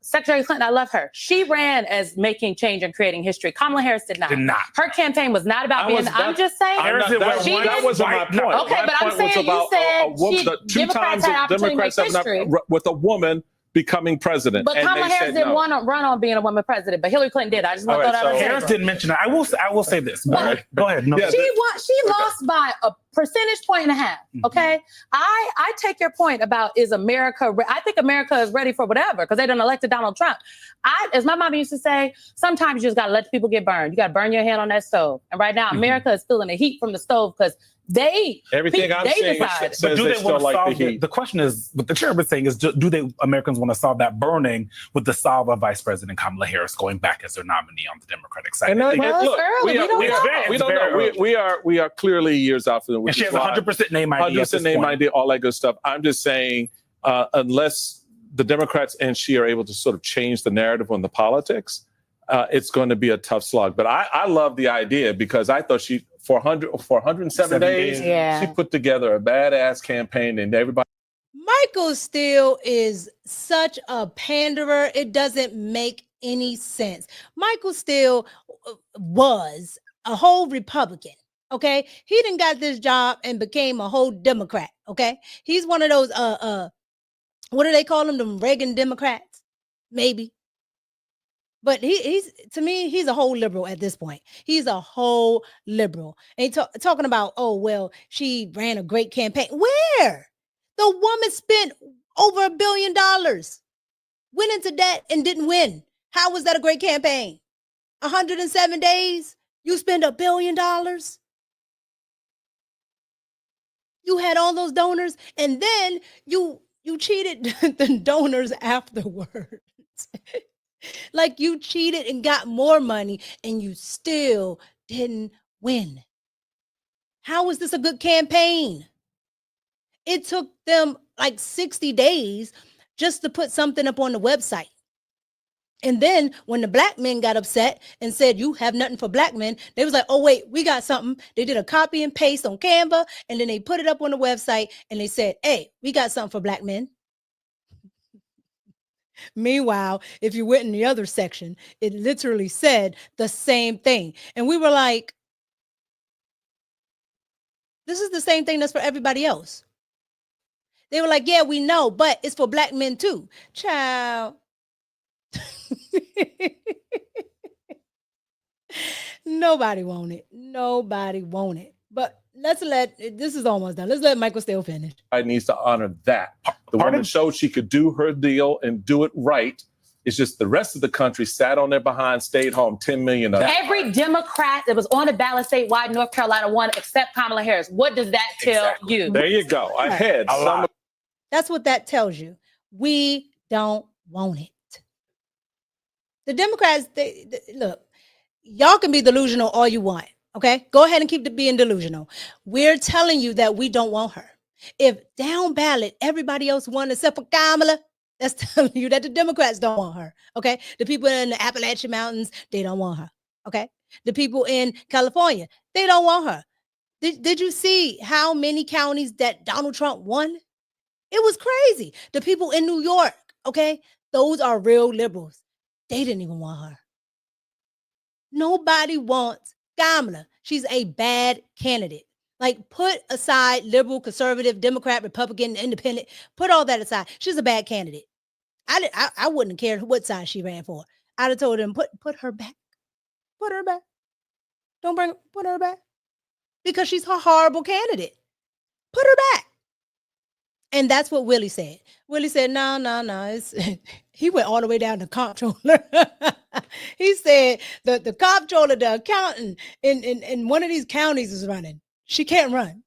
Secretary Clinton, I love her. She ran as making change and creating history. Kamala Harris did not. Did not. Her campaign was not about being. I'm just saying. That wasn't my point. Okay, my but I'm point saying was about you said a woman, the two Democrats times had opportunity Democrats to have make not history. with a woman becoming president. But and Kamala they Harris said didn't no. want to run on being a woman president, but Hillary Clinton did. I just want to throw that on the Harris table. didn't mention that. I will say this. Go ahead. No. She lost by a percentage point and a half. Okay. I take your point about is America. I think America is ready for whatever because they done elected Donald Trump. As my mom used to say, sometimes you just got to let people get burned. You got to burn your hand on that stove. And right now, America is feeling the heat from the stove because Everything I'm saying but says do they they still want to like solve the heat. the question is, what the chairman is saying is, do they Americans want to solve that burning with the solve of Vice President Kamala Harris going back as their nominee on the Democratic side? And I think- look, we don't know. We are clearly years out from. And she has 100% name ID. 100% name ID, all that good stuff. I'm just saying, unless the Democrats and she are able to sort of change the narrative on the politics, it's going to be a tough slog. But I love the idea because I thought for 107 days, she put together a badass campaign and everybody. Michael Steele is such a panderer. It doesn't make any sense. Michael Steele was a whole Republican. Okay. He done got this job and became a whole Democrat. Okay. He's one of those, what do they call them? Them Reagan Democrats, maybe. But he's to me, he's a whole liberal at this point. He's a whole liberal. And talking about, oh, well, she ran a great campaign. Where? The woman spent over $1 billion, went into debt and didn't win. How was that a great campaign? 107 days, you spend $1 billion. You had all those donors, and then you cheated the donors afterwards. Like you cheated and got more money and you still didn't win. How was this a good campaign? It took them like 60 days just to put something up on the website. And then when the black men got upset and said, you have nothing for black men, they was like, oh, wait, we got something. They did a copy and paste on Canva, and then they put it up on the website and they said, hey, we got something for black men. Meanwhile, if you went in the other section, it literally said the same thing. And we were like, this is the same thing that's for everybody else. They were like, yeah, we know, but it's for black men too. Child. Nobody want it. Nobody want it. But this is almost done. Let's let Michael Steele finish. I needs to honor that. The woman showed she could do her deal and do it right. It's just the rest of the country sat on their behind, stayed home, 10 million of them. Every Democrat that was on the ballot statewide in North Carolina won except Kamala Harris. What does that tell you? There you go. Ahead. That's what that tells you. We don't want it. The Democrats, they look, y'all can be delusional all you want. Okay, go ahead and keep being delusional. We're telling you that we don't want her. If down ballot, everybody else won except for Kamala, that's telling you that the Democrats don't want her. Okay, the people in the Appalachian Mountains, they don't want her. Okay, the people in California, they don't want her. Did you see how many counties that Donald Trump won? It was crazy. The people in New York, okay, those are real liberals. They didn't even want her. Nobody wants Kamala. She's a bad candidate. Like, put aside liberal, conservative, Democrat, Republican, independent. Put all that aside. She's a bad candidate. I wouldn't care what side she ran for. I'd have told them, put her back. Put her back. Put her back. Because she's a horrible candidate. Put her back. And that's what Willie said. Willie said, no. He went all the way down to comptroller. He said the comptroller, the accountant in one of these counties is running. She can't run.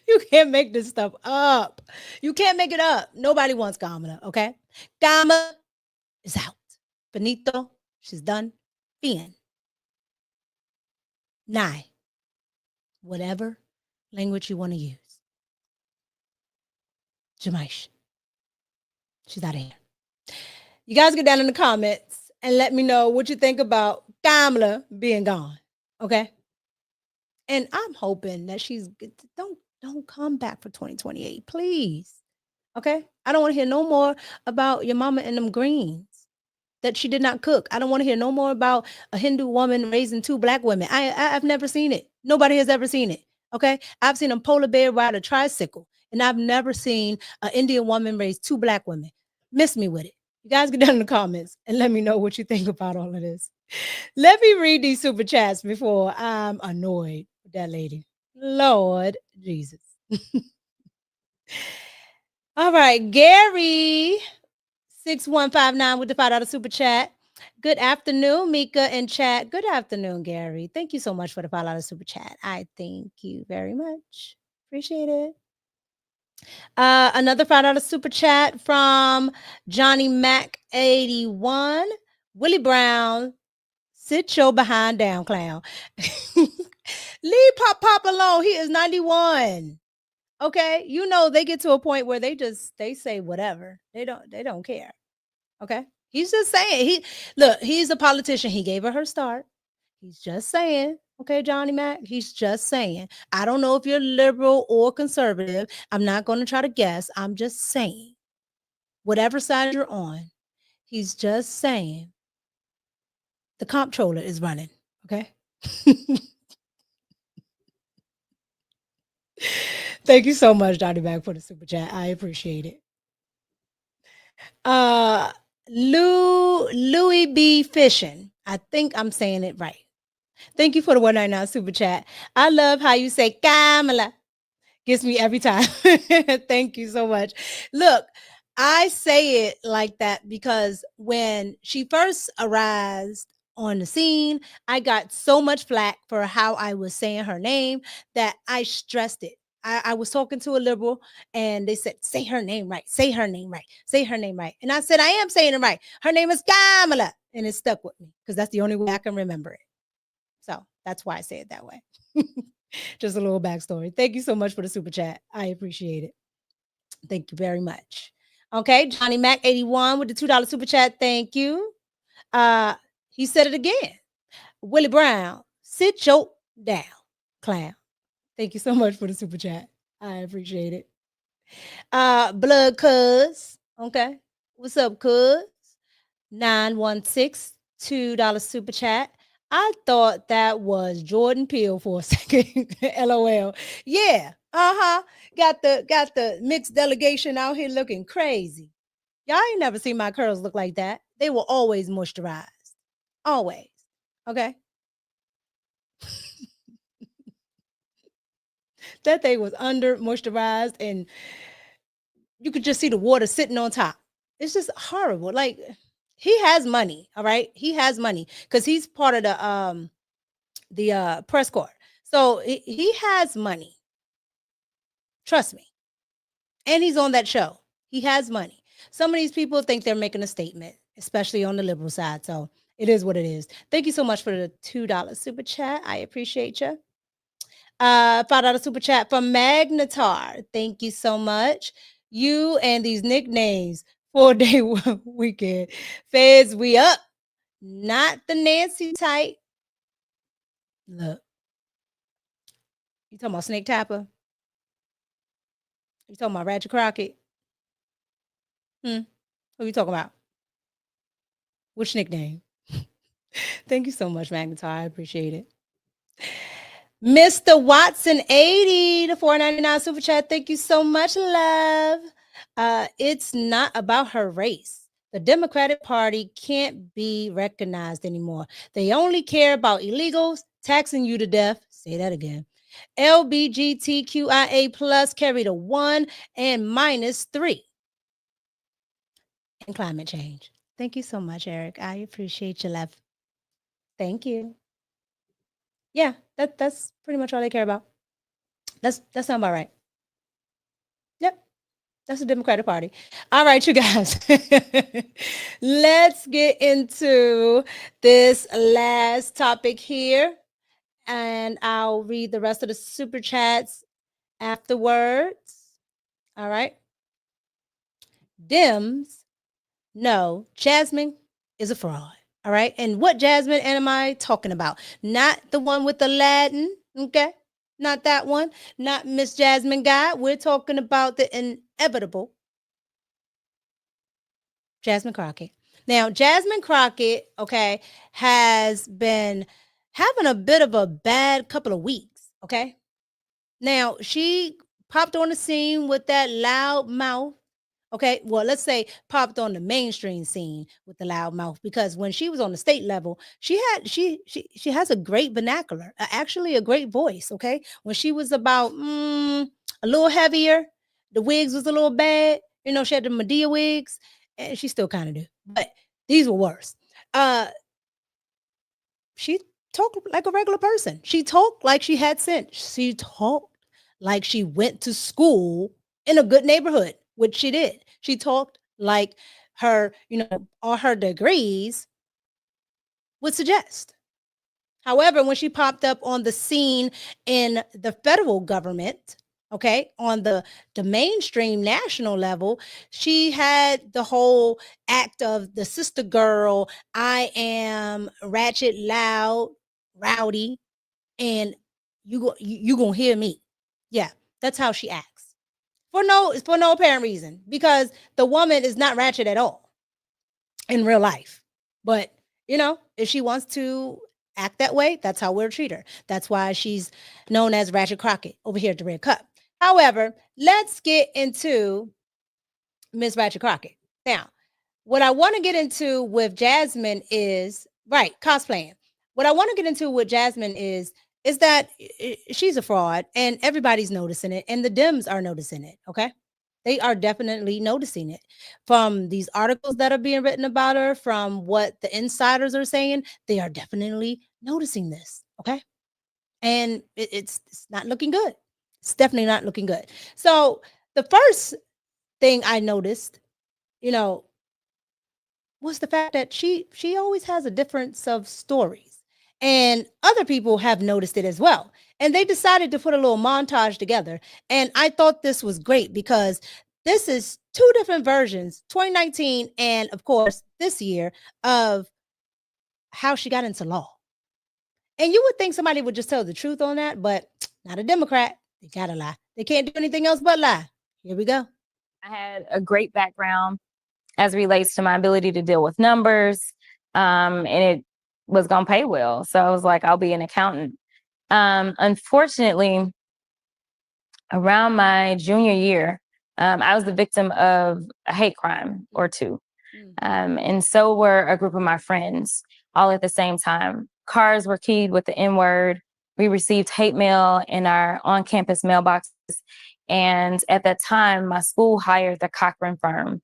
You can't make this stuff up. You can't make it up. Nobody wants Kamala, okay? Kamala is out. Finito, she's done. Fin. Nye. Whatever language you want to use. Jamaish. She's out of here. You guys get down in the comments and let me know what you think about Kamala being gone. Okay? And I'm hoping that she's don't come back for 2028, please. Okay? I don't want to hear no more about your mama and them greens that she did not cook. I don't want to hear no more about a Hindu woman raising 2 black women. I've never seen it. Nobody has ever seen it. Okay? I've seen a polar bear ride a tricycle, and I've never seen an Indian woman raise 2 black women. Miss me with it. You guys get down in the comments and let me know what you think about all of this. Let me read these super chats before I'm annoyed with that lady. Lord Jesus. All right, Gary 6159 with the $5 super chat. Good afternoon, Mika and chat. Good afternoon, Gary. Thank you so much for the $5 super chat. I thank you very much. Appreciate it. Another $5 super chat from Johnny Mac 81. Willie Brown, sit your behind down, clown. Leave Pop alone. He is 91. Okay, you know they get to a point where they say whatever. They don't care. Okay, he's just saying. He's a politician. He gave her start. He's just saying. Okay, Johnny Mac. He's just saying. I don't know if you're liberal or conservative. I'm not going to try to guess. I'm just saying. Whatever side you're on, he's just saying. The comptroller is running. Okay. Thank you so much, Johnny Mac, for the super chat. I appreciate it. Louis B. Fishing. I think I'm saying it right. Thank you for the 199 super chat. I love how you say Kamala. Gets me every time. Thank you so much. Look, I say it like that because when she first arrived on the scene, I got so much flack for how I was saying her name that I stressed it. I was talking to a liberal and they said, say her name right, say her name right, say her name right. And I said, I am saying it right. Her name is Kamala. And it stuck with me because that's the only way I can remember it. So that's why I say it that way. Just a little backstory. Thank you so much for the super chat. I appreciate it. Thank you very much. Okay, Johnny Mac 81 with the $2 super chat. Thank you. He said it again. Willie Brown, sit your down, clown. Thank you so much for the super chat. I appreciate it. Blood Cuz. Okay. What's up, Cuz? 916, $2 super chat. I thought that was Jordan Peele for a second. LOL. Yeah. Got the mixed delegation out here looking crazy. Y'all ain't never seen my curls look like that. They were always moisturized. Always. Okay. That thing was under moisturized and you could just see the water sitting on top. It's just horrible. Like, he has money, all right? He has money because he's part of the press corps. So he has money. Trust me. And he's on that show. He has money. Some of these people think they're making a statement, especially on the liberal side. So it is what it is. Thank you so much for the $2 super chat. I appreciate you. $5 super chat from Magnetar. Thank you so much. You and these nicknames. 4-day weekend. Feds, we up. Not the Nancy type. Look. You talking about Snake Tapper? You talking about Ratchet Crockett? Who you talking about? Which nickname? Thank you so much, Magnetar. I appreciate it. Mr. Watson 80, the $4.99 super chat. Thank you so much, love. It's not about her race. The Democratic Party can't be recognized anymore. They only care about illegals, taxing you to death. Say that again. LBGTQIA plus carried a 1 and -3. And climate change. Thank you so much, Eric. I appreciate your love. Thank you. Yeah, that's pretty much all they care about. That's not about right. Yep. That's the Democratic Party. All right, you guys. Let's get into this last topic here. And I'll read the rest of the super chats afterwards. All right. DEMS. No, Jasmine is a fraud. All right. And what Jasmine am I talking about? Not the one with Aladdin. Okay. Not that one. Not Miss Jasmine Guy. We're talking about the inevitable Jasmine Crockett. Now, Jasmine Crockett, okay, has been having a bit of a bad couple of weeks, okay? Now, she popped on the scene with that loud mouth. Okay, well, let's say popped on the mainstream scene with the loud mouth, because when she was on the state level, she has a great vernacular, actually a great voice. Okay, when she was about a little heavier, the wigs was a little bad. You know, she had the Medea wigs, and she still kind of do, but these were worse. She talked like a regular person. She talked like she had sense. She talked like she went to school in a good neighborhood, which she did. She talked like her, all her degrees would suggest. However, when she popped up on the scene in the federal government, okay, on the mainstream national level, she had the whole act of the sister girl. I am ratchet, loud, rowdy, and you gonna hear me. Yeah, that's how she acts. For no apparent reason, because the woman is not ratchet at all in real life. But, if she wants to act that way, that's how we'll treat her. That's why she's known as Ratchet Crockett over here at the Red Cup. However, let's get into Miss Ratchet Crockett. Now, what I want to get into with Jasmine is, cosplaying. What I want to get into with Jasmine is that she's a fraud, and everybody's noticing it, and the DEMS are noticing it, okay? They are definitely noticing it. From these articles that are being written about her, from what the insiders are saying, they are definitely noticing this, okay? And it's not looking good. It's definitely not looking good. So the first thing I noticed, was the fact that she always has a difference of stories. And other people have noticed it as well. And they decided to put a little montage together. And I thought this was great, because this is two different versions, 2019 and, of course, this year, of how she got into law. And you would think somebody would just tell the truth on that, but not a Democrat. They gotta lie. They can't do anything else but lie. Here we go. I had a great background as it relates to my ability to deal with numbers, and it was going to pay well. So I was like, I'll be an accountant. Unfortunately, around my junior year, I was the victim of a hate crime or two. And so were a group of my friends, all at the same time. Cars were keyed with the N-word. We received hate mail in our on-campus mailboxes. And at that time, my school hired the Cochran firm.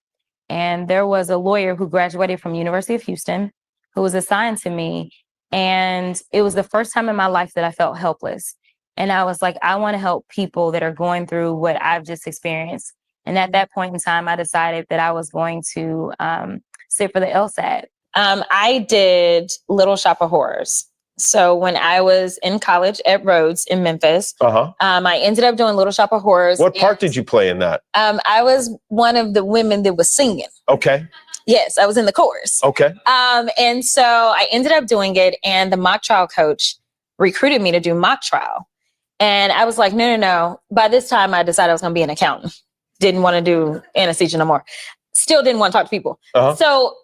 And there was a lawyer who graduated from University of Houston who was assigned to me. And it was the first time in my life that I felt helpless. And I was like, I want to help people that are going through what I've just experienced. And at that point in time, I decided that I was going to sit for the LSAT. I did Little Shop of Horrors. So when I was in college at Rhodes in Memphis, I ended up doing Little Shop of Horrors. What part did you play in that? I was one of the women that was singing. Okay. Yes, I was in the chorus. Okay. And so I ended up doing it, and the mock trial coach recruited me to do mock trial. And I was like, no. By this time, I decided I was going to be an accountant. Didn't want to do anesthesia no more. Still didn't want to talk to people. So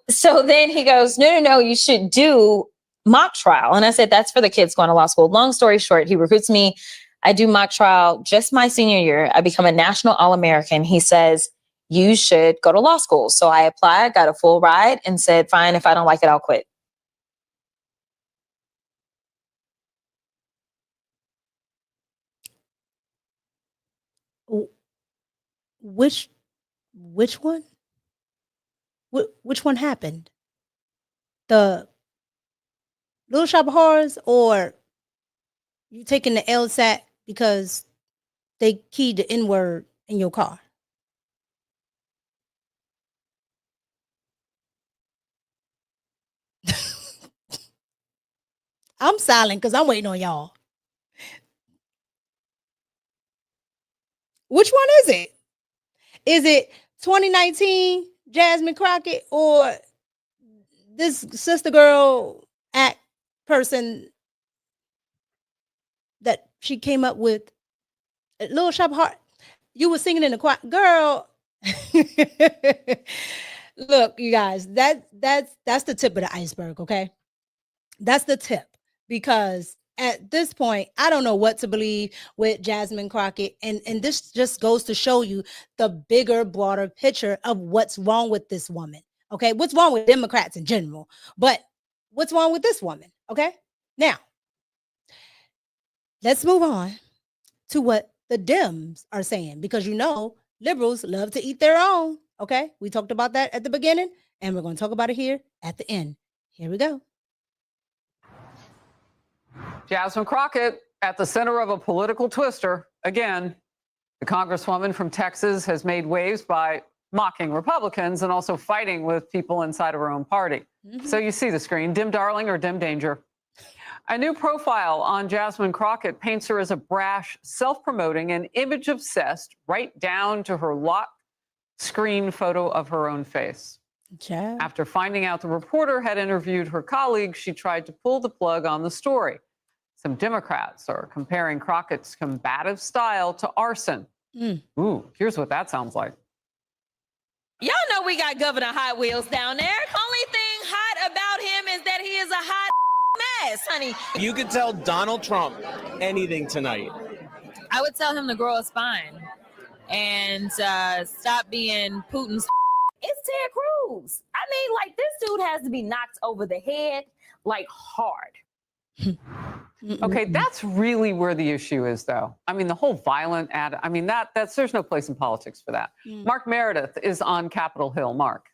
then he goes, no, you should do mock trial. And I said, that's for the kids going to law school. Long story short, he recruits me. I do mock trial just my senior year. I become a national All-American. He says, you should go to law school. So I applied, got a full ride, and said, fine, if I don't like it, I'll quit. Which one? Which one happened? The Little Shop of Horrors, or you taking the LSAT because they keyed the N-word in your car? I'm silent because I'm waiting on y'all. Which one is it? Is it 2019 Jasmine Crockett, or this sister girl act person that she came up with? A Little Shop of Heart. You were singing in the choir, girl. Look, you guys, that's the tip of the iceberg, okay? That's the tip, because at this point, I don't know what to believe with Jasmine Crockett, and this just goes to show you the bigger, broader picture of what's wrong with this woman. Okay, what's wrong with Democrats in general, but what's wrong with this woman? Okay, now let's move on to what the Dems are saying, because you know liberals love to eat their own. Okay, we talked about that at the beginning, and we're going to talk about it here at the end. Here we go. Jasmine Crockett at the center of a political twister again. The Congresswoman from Texas has made waves by mocking Republicans and also fighting with people inside of her own party. So you see the screen, dim darling or dim danger. A new profile on Jasmine Crockett paints her as a brash, self-promoting and image-obsessed, right down to her lock screen photo of her own face. After finding out the reporter had interviewed her colleague, she tried to pull the plug on the story. Some Democrats are comparing Crockett's combative style to arson. Ooh, here's what that sounds like. Y'all know we got Governor Hot Wheels down there. Only thing hot about him is that he is a hot mess, honey. You could tell Donald Trump anything tonight. I would tell him to grow a spine and stop being Putin's. It's Ted Cruz. I mean, like, this dude has to be knocked over the head, like, hard. Okay, that's really where the issue is, though. I mean, the whole violent ad, I mean, that's there's no place in politics for that. Mark Meredith is on Capitol Hill. Mark.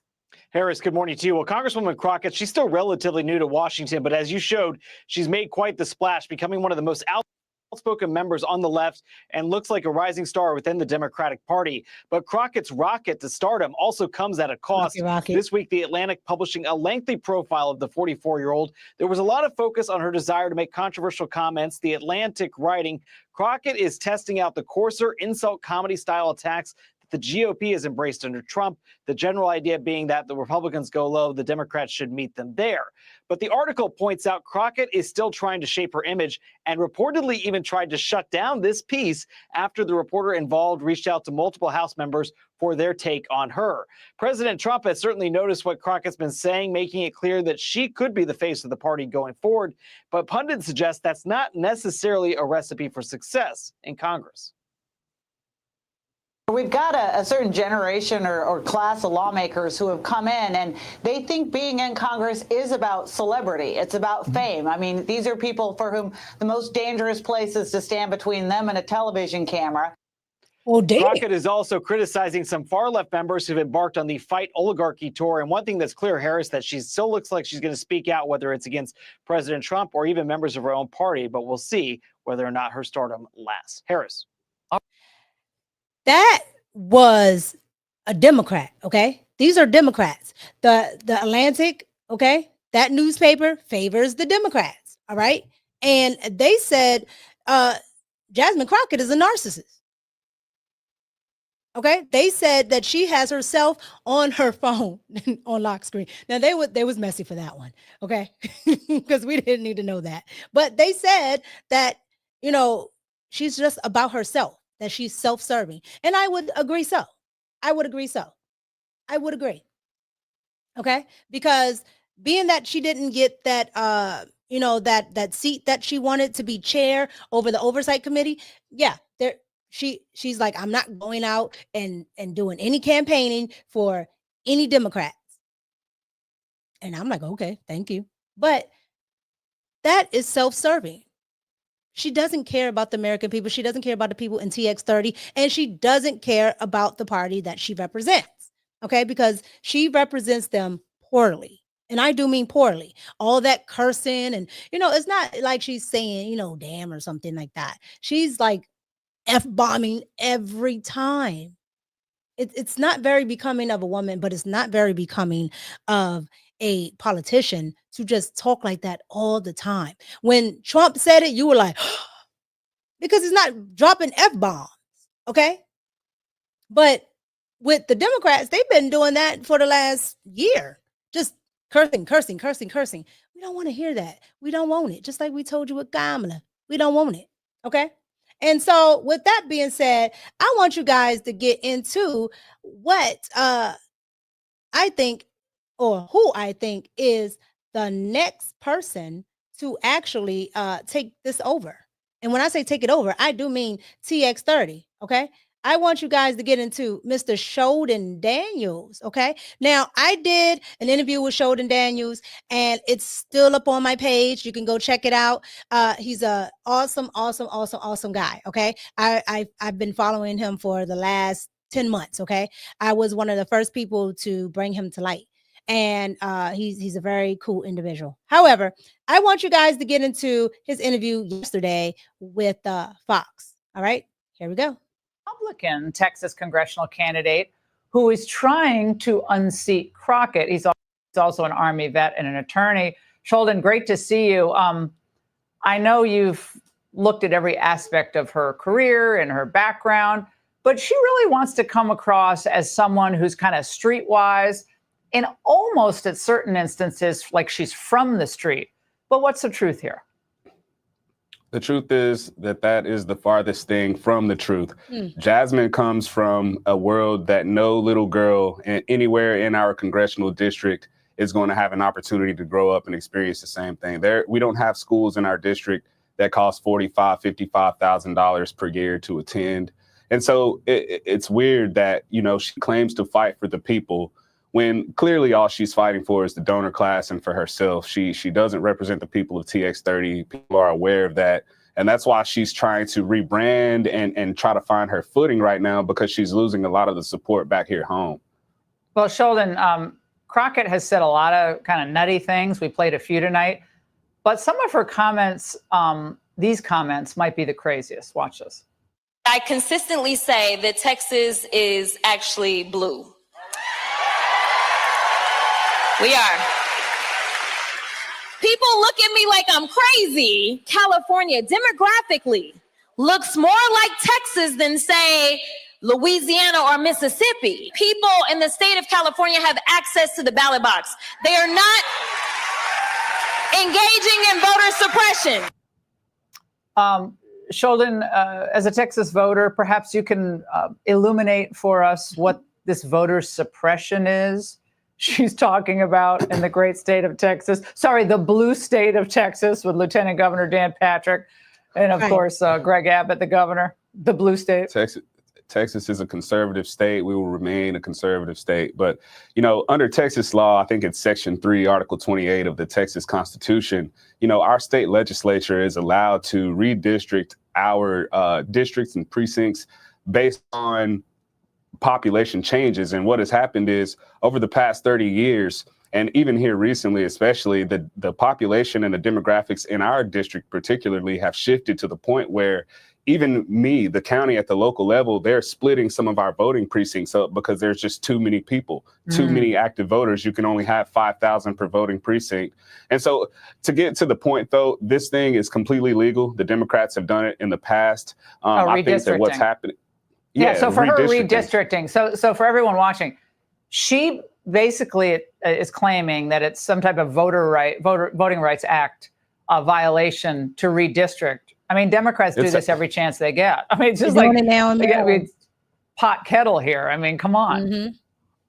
Harris, good morning to you. Well, Congresswoman Crockett, she's still relatively new to Washington, but as you showed, she's made quite the splash, becoming one of the most outspoken members on the left and looks like a rising star within the Democratic Party. But Crockett's rocket to stardom also comes at a cost. This week, The Atlantic publishing a lengthy profile of the 44-year-old. There was a lot of focus on her desire to make controversial comments. The Atlantic writing, Crockett is testing out the coarser insult comedy style attacks the GOP has embraced under Trump, the general idea being that the Republicans go low, the Democrats should meet them there. But the article points out Crockett is still trying to shape her image and reportedly even tried to shut down this piece after the reporter involved reached out to multiple House members for their take on her. President Trump has certainly noticed what Crockett's been saying, making it clear that she could be the face of the party going forward. But pundits suggest that's not necessarily a recipe for success in Congress. We've got a certain generation or class of lawmakers who have come in and they think being in Congress is about celebrity. It's about fame. I mean, these are people for whom the most dangerous place is to stand between them and a television camera. Crockett is also criticizing some far-left members who've embarked on the Fight Oligarchy tour. And one thing that's clear, Harris, that she still looks like she's going to speak out, whether it's against President Trump or even members of her own party. But we'll see whether or not her stardom lasts. Harris. That was a Democrat, okay? These are Democrats. The Atlantic, okay? That newspaper favors the Democrats, all right? And they said Jasmine Crockett is a narcissist. Okay? They said that she has herself on her phone on lock screen. Now they was messy for that one, okay? Because we didn't need to know that. But they said that, you know, she's just about herself, that she's self-serving. And I would agree so. I would agree. Okay? Because being that she didn't get that you know, that seat that she wanted to be chair over the oversight committee, yeah, she's like, I'm not going out and doing any campaigning for any Democrats. And I'm like, okay, thank you. But that is self-serving. She doesn't care about the American people. She doesn't care about the people in TX30. And she doesn't care about the party that she represents. Okay? Because she represents them poorly. And I do mean poorly. All that cursing and, you know, it's not like she's saying, you know, damn or something like that. She's like F-bombing every time. It's not very becoming of a woman, but it's not very becoming of a politician to just talk like that all the time. When Trump said it, you were like, because he's not dropping F-bombs, okay? But with the Democrats, they've been doing that for the last year. Just cursing. We don't want to hear that. We don't want it. Just like we told you with Kamala. We don't want it, okay? And so with that being said, I want you guys to get into what I think, or who I think is the next person to actually take this over. And when I say take it over, I do mean TX30. Okay. I want you guys to get into Mr. Sheldon Daniels. Okay. Now, I did an interview with Sheldon Daniels, and it's still up on my page. You can go check it out. He's a awesome guy. Okay. I've been following him for the last 10 months. Okay. I was one of the first people to bring him to light. And he's a very cool individual. However, I want you guys to get into his interview yesterday with Fox. All right, here we go. Republican Texas congressional candidate who is trying to unseat Crockett. He's also an Army vet and an attorney. Sheldon, great to see you. I know you've looked at every aspect of her career and her background, but she really wants to come across as someone who's kind of streetwise and almost at certain instances like she's from the street. But what's the truth here? The truth is that is the farthest thing from the truth. Jasmine comes from a world that no little girl anywhere in our congressional district is going to have an opportunity to grow up and experience the same thing. We don't have schools in our district that cost $45,000, $55,000 per year to attend. And so it's weird that, she claims to fight for the people when clearly all she's fighting for is the donor class and for herself. She doesn't represent the people of TX30. People are aware of that. And that's why she's trying to rebrand and try to find her footing right now, because she's losing a lot of the support back here home. Well, Sheldon, Crockett has said a lot of kind of nutty things. We played a few tonight. But some of her comments, these comments might be the craziest. Watch this. I consistently say that Texas is actually blue. We are. People look at me like I'm crazy. California, demographically, looks more like Texas than, say, Louisiana or Mississippi. People in the state of California have access to the ballot box. They are not engaging in voter suppression. Sheldon, as a Texas voter, perhaps you can illuminate for us what this voter suppression is she's talking about in the great state of Texas. Sorry, the blue state of Texas with Lieutenant Governor Dan Patrick and, of course, Greg Abbott, the governor, the blue state. Texas is a conservative state. We will remain a conservative state. But, under Texas law, I think it's Section 3, Article 28 of the Texas Constitution, our state legislature is allowed to redistrict our districts and precincts based on population changes. And what has happened is over the past 30 years, and even here recently, especially, the population and the demographics in our district particularly have shifted to the point where even me, the county at the local level, they're splitting some of our voting precincts up because there's just too many people, too many active voters. You can only have 5,000 per voting precinct. And so to get to the point, though, this thing is completely legal. The Democrats have done it in the past. I think that what's happening. Yeah, so for her redistricting, so for everyone watching, she basically is claiming that it's some type of Voting Rights Act violation to redistrict. I mean, Democrats do this every chance they get. I mean, it's just like pot kettle here. I mean, come on.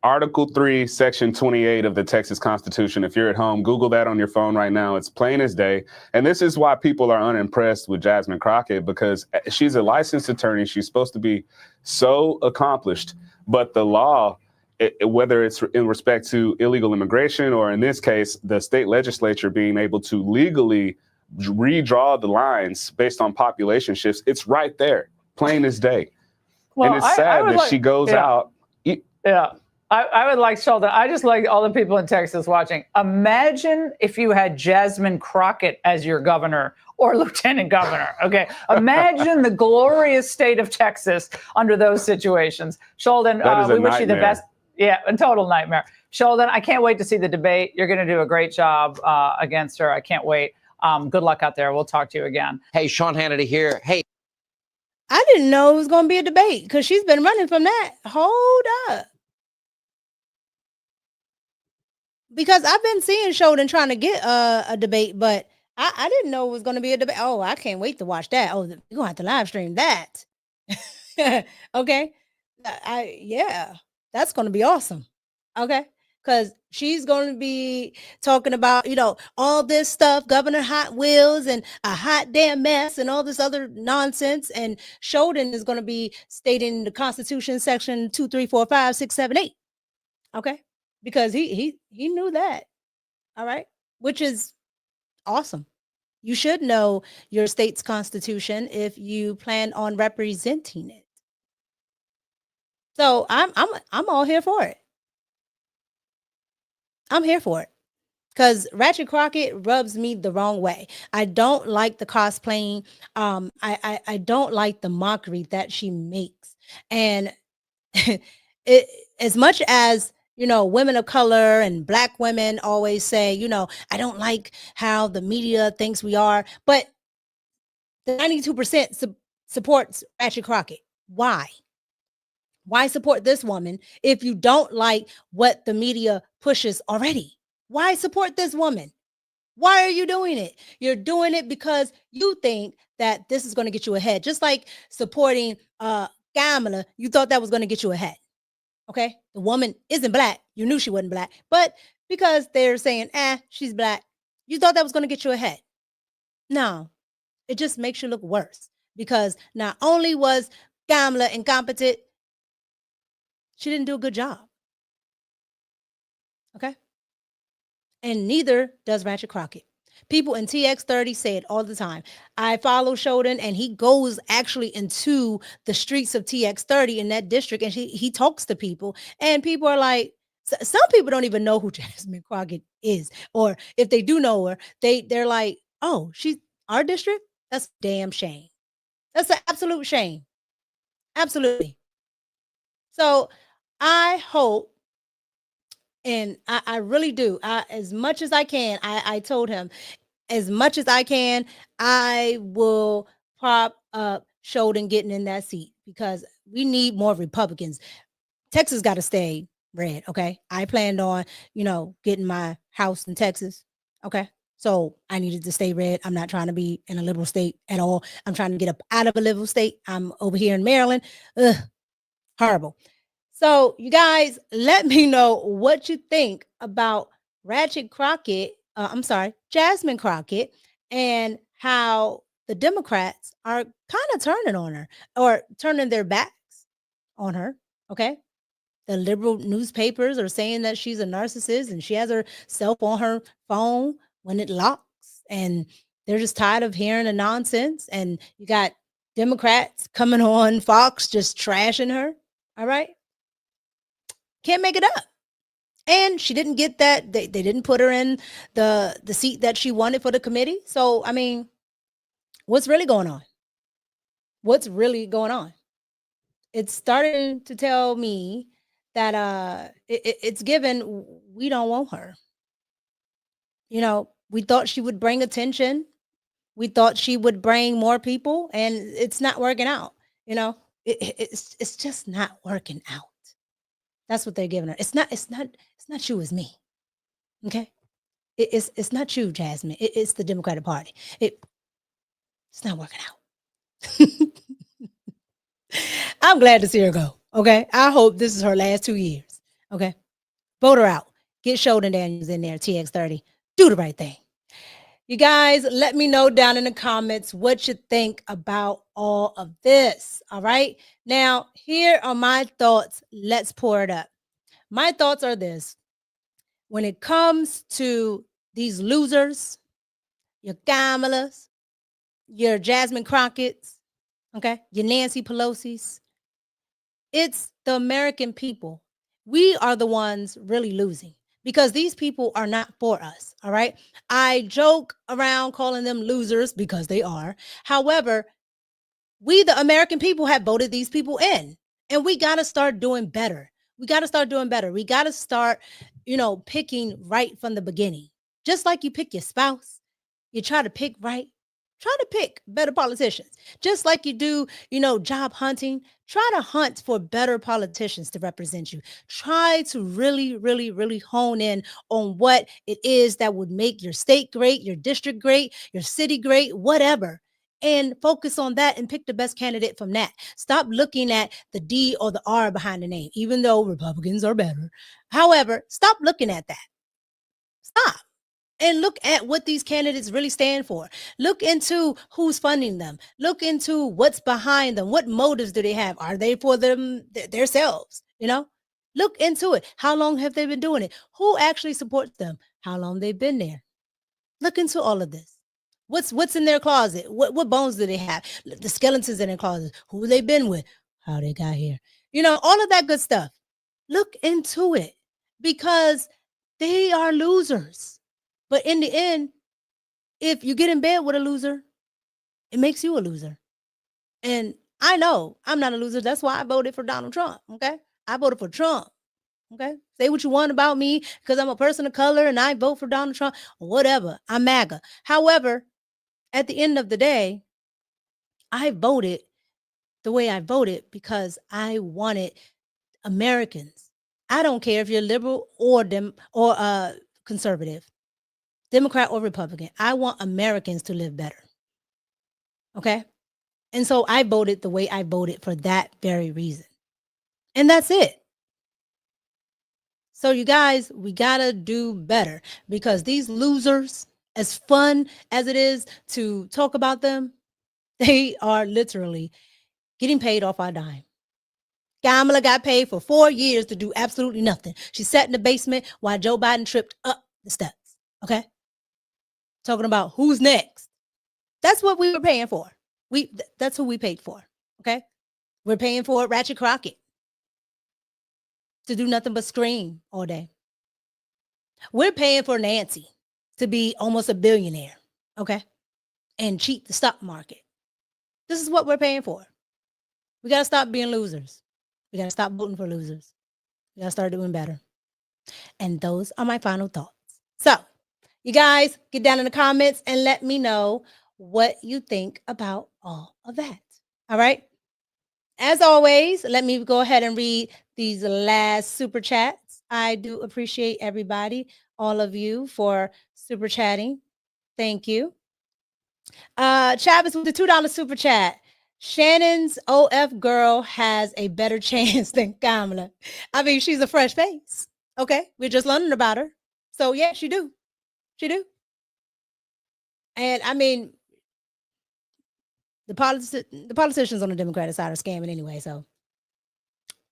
Article 3, Section 28 of the Texas Constitution. If you're at home, Google that on your phone right now. It's plain as day. And this is why people are unimpressed with Jasmine Crockett, because she's a licensed attorney. She's supposed to be so accomplished. But the law, whether it's in respect to illegal immigration or in this case, the state legislature being able to legally redraw the lines based on population shifts, it's right there, plain as day. Well, and it's sad that she goes out. I would like, Sheldon, I just like all the people in Texas watching. Imagine if you had Jasmine Crockett as your governor or lieutenant governor. Okay. Imagine the glorious state of Texas under those situations. Sheldon, we wish you the best. Yeah, a total nightmare. Sheldon, I can't wait to see the debate. You're going to do a great job against her. I can't wait. Good luck out there. We'll talk to you again. Hey, Sean Hannity here. Hey. I didn't know it was going to be a debate because she's been running from that. Hold up. Because I've been seeing Sheldon trying to get a debate, but I didn't know it was going to be a debate. Oh, I can't wait to watch that. Oh, you're going to have to live stream that. Okay. Yeah, that's going to be awesome. Okay. because she's going to be talking about, all this stuff, Governor Hot Wheels and a hot damn mess and all this other nonsense. And Sheldon is going to be stating the Constitution section 2, 3, 4, 5, 6, 7, 8. Okay. Because he knew that. All right. Which is awesome. You should know your state's constitution if you plan on representing it. So I'm all here for it. I'm here for it. Because Ratchet Crockett rubs me the wrong way. I don't like the cosplaying. I don't like the mockery that she makes. And as much as women of color and Black women always say, I don't like how the media thinks we are, but the 92% supports Ratchet Crockett. Why? Why support this woman if you don't like what the media pushes already? Why support this woman? Why are you doing it? You're doing it because you think that this is going to get you ahead. Just like supporting Kamala, you thought that was going to get you ahead. Okay? The woman isn't Black. You knew she wasn't Black. But because they're saying, she's Black, you thought that was going to get you ahead. No. It just makes you look worse. Because not only was Kamala incompetent, she didn't do a good job. Okay? And neither does Ratchet Crockett. People in TX30 say it all the time. I follow Sheldon, and he goes actually into the streets of TX30 in that district, and he talks to people, and people are like, some people don't even know who Jasmine Crockett is, or if they do know her, they're like, oh, she's our district? That's a damn shame. That's an absolute shame. Absolutely. So I hope, and I really do, as much as I can, I told him, as much as I can, I will prop up Sheldon getting in that seat because we need more Republicans. Texas got to stay red, okay? I planned on, getting my house in Texas, okay? So I needed to stay red. I'm not trying to be in a liberal state at all. I'm trying to get up out of a liberal state. I'm over here in Maryland. Ugh, horrible. So you guys, let me know what you think about Ratchet Crockett. Jasmine Crockett, and how the Democrats are kind of turning on her or turning their backs on her. Okay. The liberal newspapers are saying that she's a narcissist and she has herself on her phone when it locks, and they're just tired of hearing the nonsense. And you got Democrats coming on Fox just trashing her. All right. Can't make it up. And she didn't get that. They didn't put her in the seat that she wanted for the committee. So, I mean, what's really going on? What's really going on? It's starting to tell me that it's given we don't want her. We thought she would bring attention. We thought she would bring more people, and it's not working out. It's just not working out. That's what they're giving her. It's not you, it's me. Okay? It's not you, Jasmine. It's the Democratic Party. It's not working out. I'm glad to see her go. Okay? I hope this is her last 2 years. Okay? Vote her out. Get Sheldon Daniels in there, TX30. Do the right thing. You guys, let me know down in the comments what you think about all of this. All right? Now, here are my thoughts. Let's pour it up. My thoughts are this. When it comes to these losers, your Kamala's, your Jasmine Crockett's, okay, your Nancy Pelosi's, it's the American people. We are the ones really losing because these people are not for us, all right? I joke around calling them losers because they are. However, we, the American people, have voted these people in, and we got to start doing better. We got to start doing better. We got to start, picking right from the beginning. Just like you pick your spouse, you try to pick right. Try to pick better politicians. Just like you do, job hunting, try to hunt for better politicians to represent you. Try to really, really, really hone in on what it is that would make your state great, your district great, your city great, whatever. and focus on that and pick the best candidate from that. Stop looking at the D or the R behind the name, even though Republicans are better. However, stop looking at that. Stop. And look at what these candidates really stand for. Look into who's funding them. Look into what's behind them. What motives do they have? Are they for themselves? You know, look into it. How long have they been doing it? Who actually supports them? How long they've been there? Look into all of this. What's in their closet? What bones do they have? The skeletons in their closet. Who they've been with? How they got here? You know, all of that good stuff. Look into it because they are losers. But in the end, if you get in bed with a loser, it makes you a loser. And I know I'm not a loser. That's why I voted for Donald Trump. Okay. I voted for Trump. Okay. Say what you want about me because I'm a person of color and I vote for Donald Trump or whatever. I'm MAGA. However, at the end of the day, I voted the way I voted because I wanted Americans. I don't care if you're liberal or conservative, Democrat or Republican. I want Americans to live better. Okay. And so I voted the way I voted for that very reason. And that's it. So you guys, we gotta do better because these losers, as fun as it is to talk about them, they are literally getting paid off our dime. Kamala got paid for 4 years to do absolutely nothing. She sat in the basement while Joe Biden tripped up the steps. Okay. Talking about who's next. That's what we were paying for. That's who we paid for. Okay. We're paying for Ratchet Crockett to do nothing but scream all day. We're paying for Nancy to be almost a billionaire. Okay. And cheat the stock market. This is what we're paying for. We got to stop being losers. We got to stop voting for losers. We got to start doing better. And those are my final thoughts. So, you guys, get down in the comments and let me know what you think about all of that. All right. As always, let me go ahead and read these last super chats. I do appreciate everybody, all of you, for super chatting. Thank you. Travis with the $2 super chat. Shannon's OF girl has a better chance than Kamala. I mean, she's a fresh face. Okay. We're just learning about her. So yeah, she do. She do. And I mean, the politicians on the Democratic side are scamming anyway. So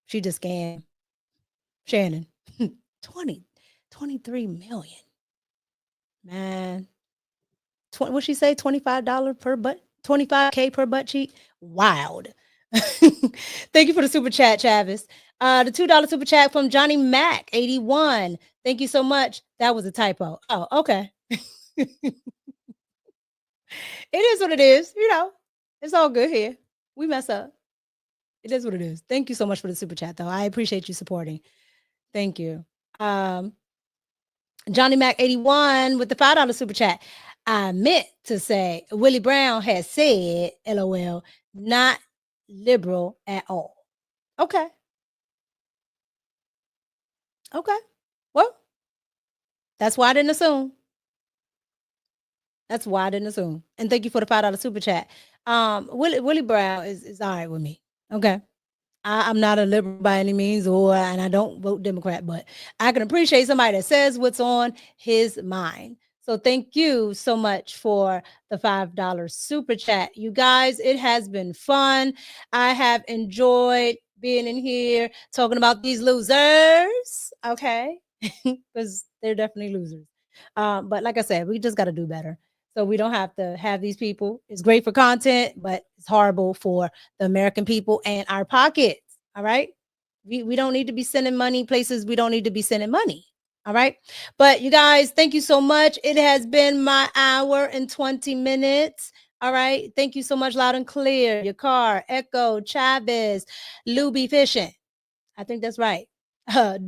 she just scammed Shannon. 23 million. Man. What'd she say? $25 per butt, 25K per butt cheek. Wild. Thank you for the super chat, Travis. The $2 super chat from Johnny Mac 81. Thank you so much. That was a typo. Oh, okay. It is what it is. You know, it's all good here. We mess up. It is what it is. Thank you so much for the super chat, though. I appreciate you supporting. Thank you. Johnny Mac 81 with the $5 super chat. I meant to say Willie Brown has said, LOL, not liberal at all. Okay. Okay. Well, that's why I didn't assume. That's why I didn't assume. And thank you for the $5 super chat. Willie Brown is all right with me. Okay. I'm not a liberal by any means, and I don't vote Democrat, but I can appreciate somebody that says what's on his mind. So thank you so much for the $5 super chat. You guys, it has been fun. I have enjoyed being in here talking about these losers, okay? Because they're definitely losers. But like I said, we just got to do better. So we don't have to have these people. It's great for content, but it's horrible for the American people and our pockets, all right? We don't need to be sending money places we don't need to be sending money. All right. But you guys, thank you so much. It has been my hour and 20 minutes. All right. Thank you so much. Loud and clear. Your car, Echo, Chavez, Luby Fishing. I think that's right.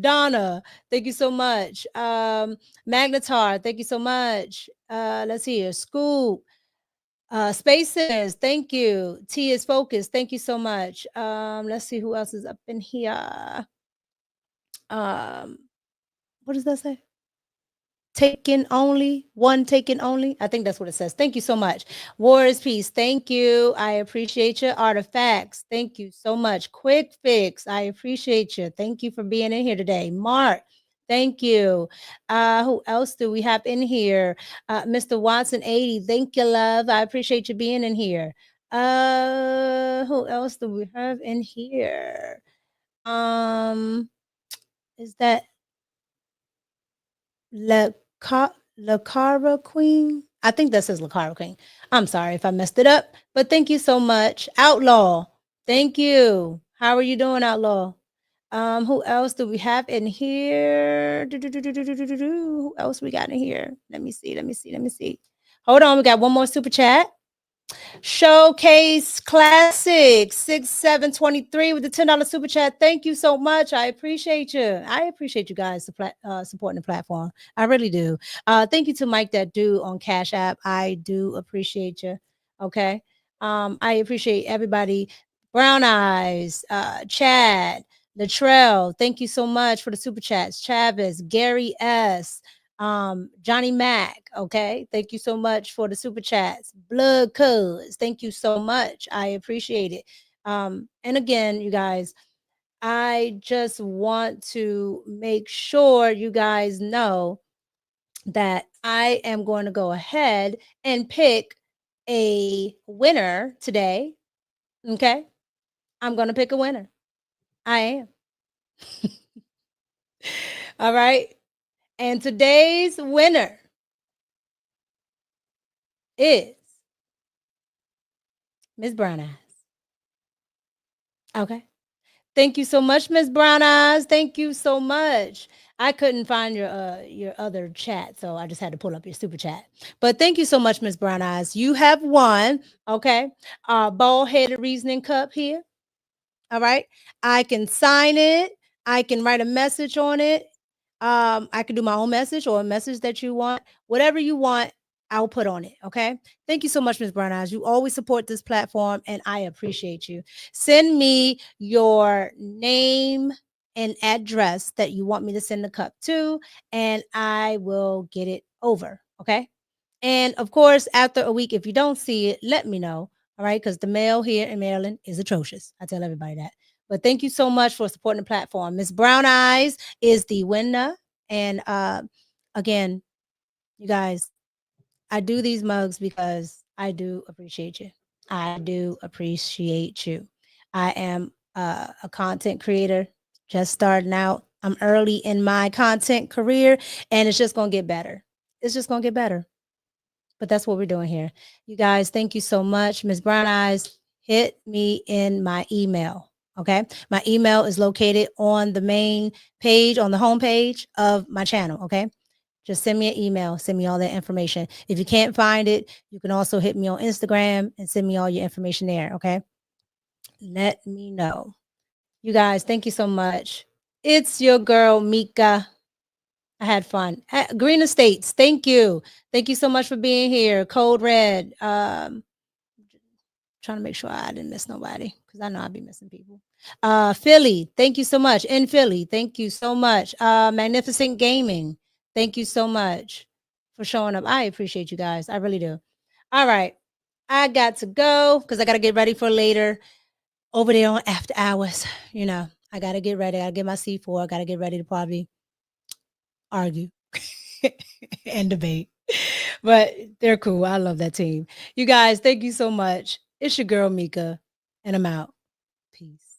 Donna, thank you so much. Magnetar, thank you so much. Let's see here. Scoop. Spaces, thank you. T is focused. Thank you so much. Let's see who else is up in here. What does that say? taken only. One taken only. I think that's what it says. Thank you so much. War is peace. Thank you. I appreciate you. Artifacts. Thank you so much. Quick fix. I appreciate you. Thank you for being in here today. Mark. Thank you. Who else do we have in here? Mr. Watson 80. Thank you, love. I appreciate you being in here. Who else do we have in here? Is that LaCara Queen? I think that says LaCara Queen. I'm sorry if I messed it up, but thank you so much. Outlaw, thank you. How are you doing, Outlaw? Who else do we have in here? Who else we got in here? Let me see. Hold on, we got one more super chat. Showcase Classic 6723 with the $10 super chat. Thank you so much. I appreciate you. I appreciate you guys supporting the platform. I really do. Thank you to Mike that do on Cash App. I do appreciate you. Okay. I appreciate everybody. Brown Eyes, Chad, Latrell. Thank you so much for the super chats. Travis, Gary S. Johnny Mac, okay, thank you so much for the super chats. Blood Cuz, thank you so much. I appreciate it. And again, you guys, I just want to make sure you guys know that I am going to go ahead and pick a winner today. Okay, I'm going to pick a winner. I am. All right. And today's winner is Miss Brown Eyes. Okay. Thank you so much, Miss Brown Eyes. Thank you so much. I couldn't find your other chat, so I just had to pull up your super chat. But thank you so much, Miss Brown Eyes. You have won, okay, bald-headed reasoning cup here. All right. I can sign it. I can write a message on it. I can do my own message or a message that you want. Whatever you want, I'll put on it. Okay. Thank you so much, Ms. Brown Eyes. You always support this platform, and I appreciate you. Send me your name and address that you want me to send the cup to, and I will get it over. Okay. And of course, after a week, if you don't see it, let me know. All right. Because the mail here in Maryland is atrocious. I tell everybody that. But thank you so much for supporting the platform. Miss Brown Eyes is the winner. And again, you guys, I do these mugs because I do appreciate you. I do appreciate you. I am a content creator, just starting out. I'm early in my content career, and it's just going to get better. It's just going to get better. But that's what we're doing here. You guys, thank you so much. Miss Brown Eyes, hit me in my email. Okay. My email is located on the main page, on the homepage of my channel. Okay. Just send me an email, send me all that information. If you can't find it, you can also hit me on Instagram and send me all your information there. Okay. Let me know. You guys, thank you so much. It's your girl, Mika. I had fun. Green Estates, thank you. Thank you so much for being here. Code Red. Trying to make sure I didn't miss nobody because I know I'll be missing people. Philly, thank you so much. In Philly, thank you so much. Magnificent Gaming, thank you so much for showing up. I appreciate you guys. I really do. All right. I got to go because I got to get ready for later over there on After Hours. You know, I got to get ready. I got to get my C4. I got to get ready to probably argue and debate. But they're cool. I love that team. You guys, thank you so much. It's your girl, Mika, and I'm out. Peace.